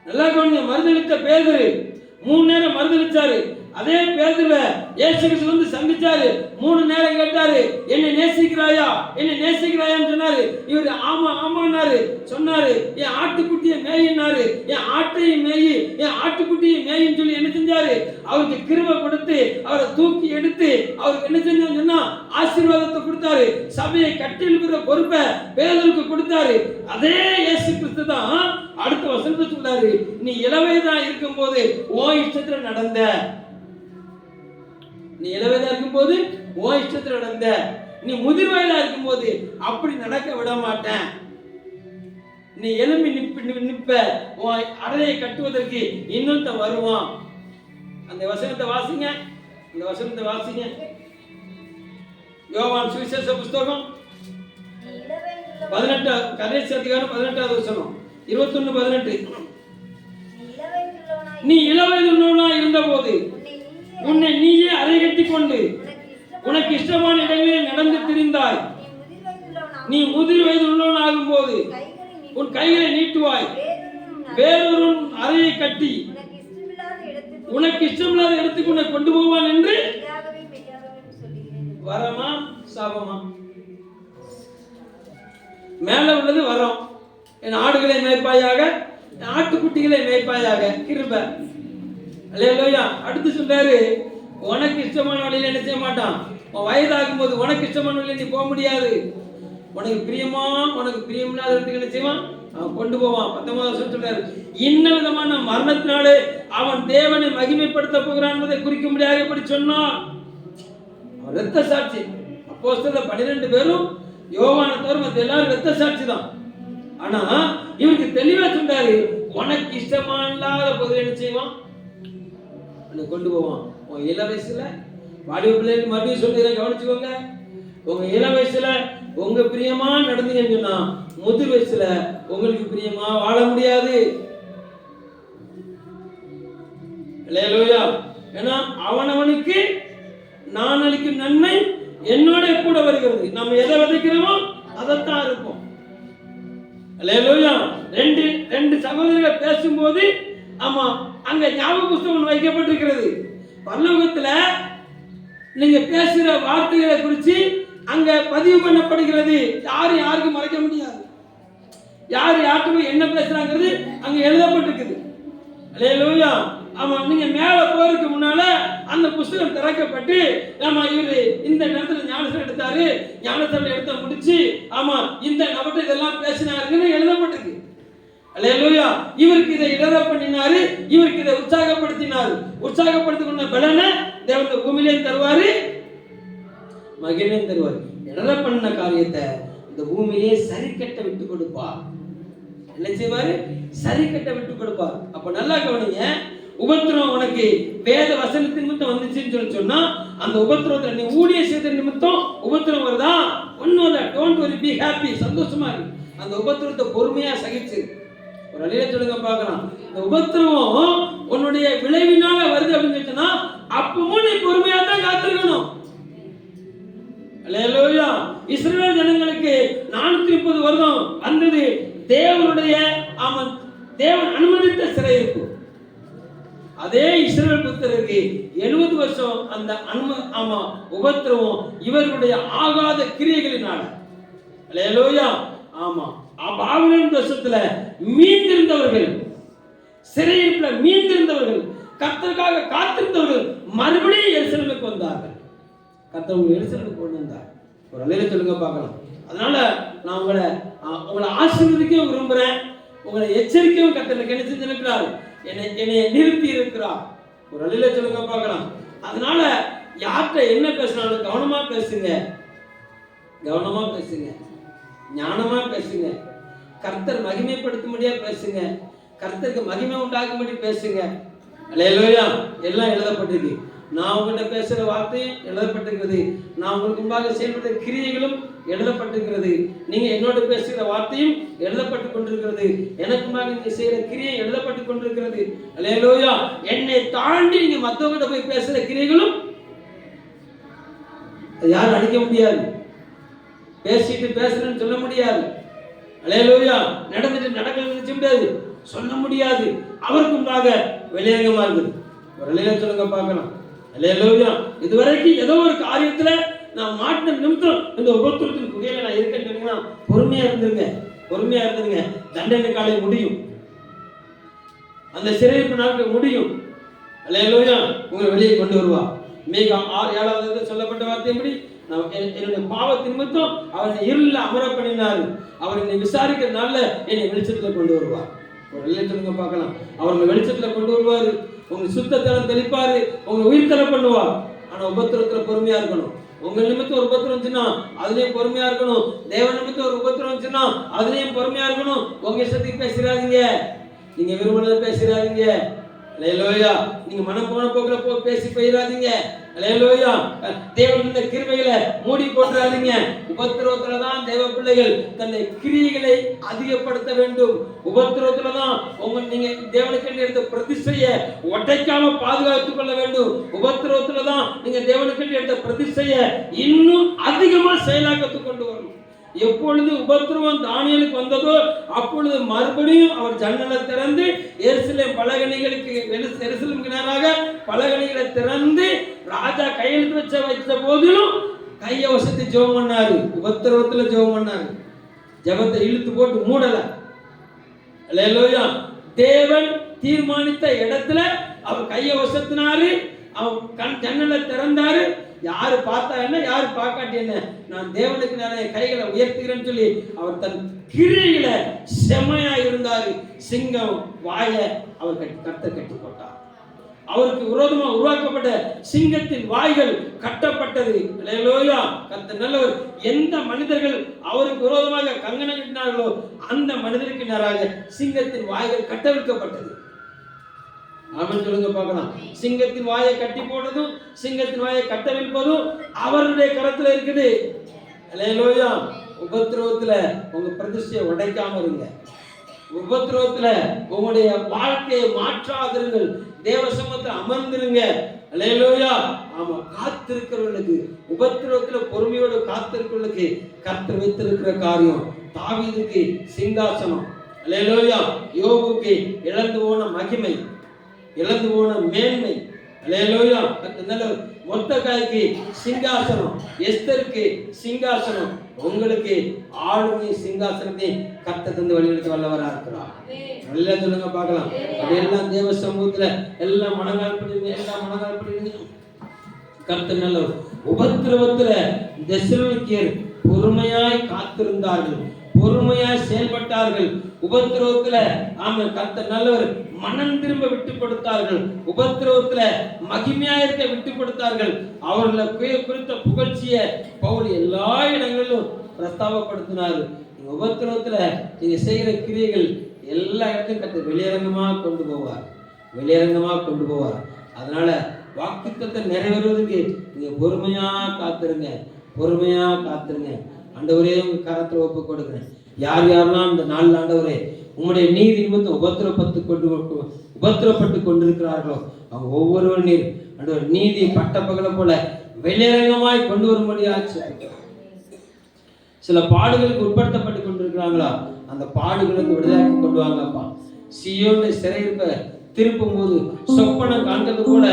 நல்லா கவனிங்க. மறுதலித்த பேதுரு 3 நேரம் மறுதலிச்சாரு. அதே பேதுருவ இயேசு கிறிஸ்து சந்திச்சாரு. 3 நேரம் கேட்டாரு, என்னை நேசிக்கிறாயா, என்னை நேசிக்கிறாயான்னு சொன்னாரு. இவர் ஆமா ஆமான்னாரு. சொன்னாரு, என் ஆட்டுக்குட்டியை மேயினாரு, என் ஆட்டையும் மேயி, என் ஆட்டுக்குட்டியை மேயின்னு சொல்லி என்ன செஞ்சாரு? அவருக்கு கிருபை கொடுத்து அவரை தூக்கி எடுத்து அவருக்கு என்ன செஞ்சான்னு சொன்னா ஆசீர்வாதத்தை கொடுத்தாரு. சபையை கட்டி இருக்கிற பொறுப்பை பேதுருக்கு கொடுத்தாரு. அதே இயேசு கிறிஸ்து தான் அடுத்த வசனத்தை சொல்றாரு, நீ இளவயதா இருக்கும் போது உன் இஷ்டத்துல நடந்த, நீ இளவயதா இருக்கும் போது உன் இஷ்டத்துல நடந்த, நீ முதிர் வயதா இருக்கும் போது அப்படி நடக்க விட மாட்டேன். நீ எழும்பி நிற்ப, உன் அறையை கட்டுவதற்கு இன்னொருத்த வருவான். அந்த வசனத்தை வாசிங்க, அந்த வசனத்தை வாசிங்க. யோவான் சுவிசேஷ புஸ்தகம் 18 கடைசி அதிகாரம் 18வது வசனம் 21:18. நீ இளவயதுள்ளவனா இருந்த போது உன்னை நீயே அறை கட்டிக் கொண்டு உனக்கு இஷ்டமான இடங்களில் நடந்து திரிந்தாய். நீ முதிர் வயது உள்ளவன் ஆகும் போது உன் கைகளை நீட்டுவாய், வேறொரு அறையை கட்டி உனக்கு இஷ்டமில்லாத இடத்துக்கு உன்னை கொண்டு போவான் என்று. வரமா சாபமா? மேல உள்ளது வரம். என் ஆடுகளை மேய்ப்பாயாக, ஆட்டுக்குட்டிகளை மேய்ப்பாயாக, கிருபை. அல்லேலூயா. அடுத்து சொல்றாரு, உனக்கு இஷ்டமான வழியில என்ன செய்ய மாட்டான். வயதாகும் போது உனக்கு இஷ்டமான வழியில நீ போக முடியாது. உனக்கு பிரியமில்லாத இடத்துக்கு என்ன செய்வான்? அவன் கொண்டு போவான். 19வது வசனம் சொல்றாரு, இன்ன விதமான மரணத்தினாலே அவன் தேவனை மகிமைப்படுத்த போகிறான் என்பதை குறிக்க முடியாது எப்படி சொன்னான். இரத்த சாட்சி. அப்போஸ்தலர் 12 பேரும் யோவானை தவிர மற்ற எல்லாரும் இரத்த சாட்சி தான். ஆனா இவருக்கு தெளிவா சொல்றாரு, உனக்கு இஷ்டமில்லாத போது என்ன செய்வான்? உன்னை கொண்டு போவான். உன் இள வயசுல வாலிப பிள்ளைகளுக்கு மறுபடியும் சொல்றதை கவனிச்சுக்கோங்க. உங்க இள வயசுல உங்க பிரியமா நடந்தீங்கன்னு சொன்னா முதிர் வயசுல உங்களுக்கு பிரியமா வாழ முடியாது. அல்லேலூயா. ஏன்னா அவனவனுக்கு நான் அளிக்கும் நன்மை என்னோட கூட வருகிறது. நம்ம எதை விதைக்கிறோமோ அதைத்தான் இருப்போம். அல்லேலூயா. ரெண்டு சகோதரர்கள் பேசும்போது ஆமா அங்க ஞாபக புஸ்தகம் வைக்கப்பட்டிருக்கிறது. பரலோகத்துல நீங்க பேசுற வார்த்தைகளை குறித்து அங்க பதிவு பண்ணப்படுகிறது. யாருக்கும் மறைக்க முடியாது. யார்கிட்ட என்ன பேசுறாங்கிறது அங்க எழுதப்பட்டிருக்குது. அல்லேலூயா. ஆமா, நீங்க மேல போறதுக்கு முன்னால அந்த புஸ்தகம் திறக்கப்பட்டு ஆமா இவரு இந்த நேரத்துல ஞானஸ்நானம் எடுத்தாரு, ஞானஸ்நானம் எடுத்த முடிச்சு ஆமா இந்த நபர்கிட்ட இதெல்லாம் பேசினாருன்னு எழுதப்பட்டிருக்கு. அல்லேலூயா. இவருக்கு இதை இடர பண்ணினாரு, இவருக்கு இதை உற்சாகப்படுத்தினாரு. உற்சாகப்படுத்தின பலனை தேவன் பூமியிலே தருவாரு, மகிமையும் தருவாரு. இடர பண்ண காரியத்தை இந்த பூமியிலே சரி கட்ட விட்டு கொடுப்பார். என்ன செய்வாரு? சரி கட்ட விட்டு கொடுப்பார். அப்ப நல்லா கவனிங்க. உபத்திரம் உனக்கு வேத வசனத்தின் நிமித்தம் வந்துச்சுன்னு சொன்னா அந்த உபத்திரத்தை நீ ஊழிய செய்த நிமித்தம் உபத்திரம் வருதா? ஒன்னும் டோன்ட் வரி, பி ஹாப்பி, சந்தோஷமா இருக்கு. அந்த உபத்திரத்தை பொறுமையா சகிச்சு ஒரு அழிய சொல்லுங்க பார்க்கலாம். இந்த உபத்திரம் உன்னுடைய விளைவினால வருது அப்படின்னு சொன்னா அப்பவும் நீ பொறுமையா தான் காத்திருக்கணும். அல்லேலூயா. இஸ்ரவேல் ஜனங்களுக்கு 430 வருடம் வந்தது தேவனுடைய தேவன் அனுமதித்த சிறையிருப்பு. அதே இஸ்ரவேல் புத்திரருக்கு 70 வருஷம் அந்த உபத்திரவம் இவர்களுடைய ஆகாத கிரியைகளினால. அல்லேலூயா. ஆமா, பாபிலோன் தேசத்துல மீந்திருந்தவர்கள், சிறையிருப்புல மீந்திருந்தவர்கள், கர்த்தருக்காக காத்திருந்தவர்கள் மறுபடியும் எருசலேமுக்கு வந்தார்கள். கர்த்தர் எருசலேமுக்கு கொண்டு வந்தார். ஒரு அலையில சொல்லுங்க பார்க்கலாம். அதனால நான் உங்களை ஆசீர்வதிக்க விரும்புறேன். உங்களை எச்சரிக்கையும் கர்த்தர் என்ன செஞ்சிருக்கிறார்? என்னை நிறுத்தி இருக்கிறார். ஒரு அழில சொல்லுங்க பார்க்கலாம். அதனால யார்கிட்ட என்ன பேசினாலும் கவனமா பேசுங்க, கவனமா பேசுங்க, ஞானமா பேசுங்க, கர்த்தர் மகிமைப்படுத்தும்படியா பேசுங்க, கர்த்தருக்கு மகிமை உண்டாக்கும்படி பேசுங்க. அல்லேலூயா. எல்லாம் எழுதப்பட்டிருக்கு. நான் உங்கள்கிட்ட பேசுற வார்த்தையும் எழுதப்பட்டிருக்கிறது, நான் உங்களுக்கு முன்பாக செயல்பட்ட கிரியைகளும் எழுதப்பட்டிருக்கிறது, நீங்க என்னோட பேசுகிற வார்த்தையும் எழுதப்பட்டு கொண்டிருக்கிறது, எனக்கு முன்பாக நீங்க செய்யற கிரியை எழுதப்பட்டு கொண்டிருக்கிறது. அல்லேலூயா. என்னை தாண்டி நீங்க மற்றவங்கிட்ட போய் பேசுற கிரியைகளும் யாரும் அடிக்க முடியாது, பேசிட்டு பேசுறேன்னு சொல்ல முடியாது. அல்லேலூயா. நடந்துட்டு நடக்கல நினைச்ச முடியாது, சொல்ல முடியாது. அவருக்கு முன்பாக வெளியரங்கமா இருக்குது. ஒரு அலையில சொல்லுங்க பார்க்கலாம். அல்லேலூயா. இதுவரைக்கும் ஏதோ ஒரு காரியத்துல நான் மாட்டின நிமித்தம் இந்த உபத்திரத்தின் குகையில நான் இருக்கேன்னு சொன்னீங்கன்னா பொறுமையா இருந்துருங்க, பொறுமையா இருந்துருங்க. தண்டனை காலை முடியும், அந்த சிறையிருப்பு நாட்கள் முடியும். அல்லேலூயா. உங்களை வெளியே கொண்டு வருவா. மேக 6:7 சொல்லப்பட்ட வார்த்தையின்படி என்னுடைய பாவத்தின் நிமித்தம் அவரை இருளில் அமர பண்ணினாரு, அவர் என்னை விசாரிக்கிற நாள்ல என்னை வெளிச்சத்துல கொண்டு வருவார். ஒரு வெளிச்சத்துங்க பார்க்கலாம். அவர் உங்க வெளிச்சத்துல கொண்டு வருவாரு, உங்க சுத்தத்தலம் தெளிப்பாரு, உங்க உயிர் தர பண்ணுவார். ஆனா உபத்திரத்துல பொறுமையா இருக்கணும். உங்க நிமித்தம் ஒரு உபத்திரம் வந்துச்சுன்னா அதுலயும் பொறுமையா இருக்கணும். தேவ நிமித்தம் ஒரு உபத்திரம் வந்துச்சுன்னா அதுலயும் பொறுமையா இருக்கணும். உங்க இஷ்டத்துக்கு பேசிடாதீங்க, நீங்க விரும்பினதை பேசிடாதீங்க. அல்லேலூயா. நீங்க மனம் போன போக்குல பேசி போயிடாதீங்க. அல்லேலூயா. தேவன் இந்த கிருபைகளை மூடி போட்டுறாதீங்க. உபத்திரவத்துல தான் தேவ பிள்ளைகள் தன்னை கிரியைகளை அதிகப்படுத்த வேண்டும். உபத்திரவத்துல தான் நீங்க தேவனுக்கு எடுத்த பிரதிஷ்டையை உடைக்காம பாதுகாத்துக் கொள்ள வேண்டும். உபத்திரவத்துல தான் நீங்க தேவனுக்கு எடுத்த பிரதிஷ்டையை இன்னும் அதிகமா செயலாக்கத்துக் கொண்டு வரணும். எப்பொழுது உபத்திரவம் தானியேலுக்கு வந்ததோ அப்பொழுது மறுபடியும் அவர் ஜன்னலை திறந்து எருசலேம் பலகணிகளுக்கு எருசலேமுக்கு நேராக பலகணிகளை திறந்து ராஜா கையெழுத்து வைத்த போதிலும் கையை வசதி ஜெபம் பண்ணாரு. உபத்திரவத்துல ஜெபம் பண்ணாரு, ஜெபத்தை இழுத்து போட்டு மூடல. அல்லேலூயா. தேவன் தீர்மானித்த இடத்துல அவர் கையை வசத்தினாரு, அவர் ஜன்னலை திறந்தாரு. யாரு பார்த்தா என்ன, யாரு பார்க்காட்டி என்ன, நான் தேவனுக்கு நிறைய கைகளை உயர்த்துகிறேன்னு சொல்லி அவர் தன் கிரியில செமையா இருந்தாரு. சிங்கம் வாய அவர் கர்த்தர் கட்டி போட்டார். அவருக்கு விரோதமா உருவாக்கப்பட்ட சிங்கத்தின் வாய்கள் கட்டப்பட்டது. அல்லேலூயா. கர்த்தர் நல்லவர். எந்த மனிதர்கள் அவருக்கு விரோதமாக கங்கணம் கட்டினார்களோ அந்த மனிதருக்கு நேராக சிங்கத்தின் வாய்கள் கட்டவிழ்க்கப்பட்டது. ஆமென் சொல்லுங்க பார்க்கலாம். சிங்கத்தின் வாயை கட்டி போடுறதும் சிங்கத்தின் வாயை கட்டவிழ்ப்பதும் அவருடைய கரத்துல இருக்குது. அல்லேலூயா. உபத்திரவத்துல உங்க பிரதிஷ்டையை உடைக்காம இருங்க. உபத்திரவத்துல உங்களுடைய வாழ்க்கையை மாற்றாதிருங்கள். தேவ சமூகத்துல அமர்ந்திருங்க. அல்லேலூயா. ஆமா, காத்திருக்கிறவர்களுக்கு, உபத்திரவத்துல பொறுமையோடு காத்திருக்கிறவர்களுக்கு கர்த்தர் வைத்திருக்கிற காரியம். தாவீதுக்கு சிங்காசனம். அல்லேலூயா. யோபுக்கு இழந்து போன மகிமை, இழந்து போன மேன்மை. அல்லேலூயா. மொர்தெகாய்க்கு சிங்காசனம், எஸ்தருக்கு சிங்காசனம். உங்களுக்கு ஆளுமை சிங்காசனத்தை கர்த்தர் தந்து வழிநடத்த வல்லவரா இருக்கிறார். நல்லா சொல்லுங்க பார்க்கலாம். எல்லாம் தேவ சமூகத்துல எல்லாம் மனங்கால் பண்ணிருங்க, எல்லாம் மனங்கால் பண்ணிருங்க. கர்த்தர் நல்லவர். உபத்திரவத்துல தெசலோனிக்கேயர் பொறுமையாய் காத்திருந்தார்கள், பொறுமையாய் செயல்பட்டார்கள். உபத்திரவத்துல ஆமென் கர்த்தர் நல்லவர். மனம் திரும்ப விட்டு கொடுத்தார்கள். உபத்திரவத்துல மகிமையா இருக்க விட்டு கொடுத்தார்கள். அவர்களை குறித்த புகழ்ச்சிய பவுல் எல்லா இடங்களிலும் பிரஸ்தாபப்படுத்தினார். நீங்க உபத்திரவத்துல நீங்க செய்கிற கிரியைகள் எல்லா இடத்தையும் கர்த்தர் வெளியரங்கமா கொண்டு போவார், வெளியரங்கமா கொண்டு போவார். அதனால வாக்குத்தத்தை நிறைவேறுவதற்கு நீங்க பொறுமையா காத்திருங்க, பொறுமையா காத்திருங்க. ஆண்டவரே உங்க கரத்துல ஒப்பு கொடுக்கிறேன். யார் யாரெல்லாம் இந்த நாள் ஆண்டவரே உங்களுடைய நீதி நிமித்தம் உபத்திரப்பட்டு கொண்டிருக்கிறார்களோ அவங்க ஒவ்வொருவரும் நீர் ஆண்டவர் நீதி பட்ட பகலை போல வெளியரங்கமாய் கொண்டு வரும்படியாச்சு. சில பாடுகளுக்கு உட்படுத்தப்பட்டு கொண்டிருக்கிறாங்களா, அந்த பாடுகளுக்கு விடுதலையாக்கி கொண்டு வாங்கப்பா. சீயோனுடைய சிறையிருப்ப திருப்பும் போது சொப்பனம் காண்கிறது போல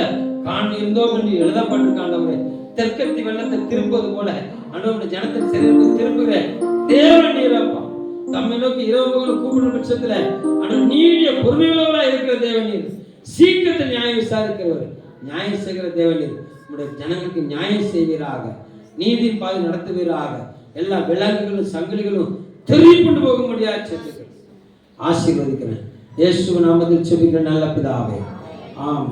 இருந்தோம் என்று எழுதப்பட்டிருக்காண்டவரே. தெற்கத்தி வெள்ளத்தை திருப்பது போல ஆண்டவருடைய ஜனத்தை சிறையிருப்பு திருப்புகிற தேவன் நீரப்பா. தம்மை நோக்கி இரவு கூப்பிடும் பட்சத்துல நீடிய பொறுமையுள்ளவரா இருக்கிற தேவநீர், சீக்கிரத்தை நியாயம் விசாரிக்கிறவர், நியாயம் செய்கிற தேவநீர். நம்முடைய ஜனங்களுக்கு நியாயம் செய்வீராக, நீதி பாதை நடத்துவீராக. எல்லா விலங்குகளும் சங்கிலிகளும் தெரிய கொண்டு போக முடியாது ஆசீர்வதிக்கிறேன். இயேசு நாமத்தில் ஜெபிக்கிற நல்ல பிதாவே ஆமென்.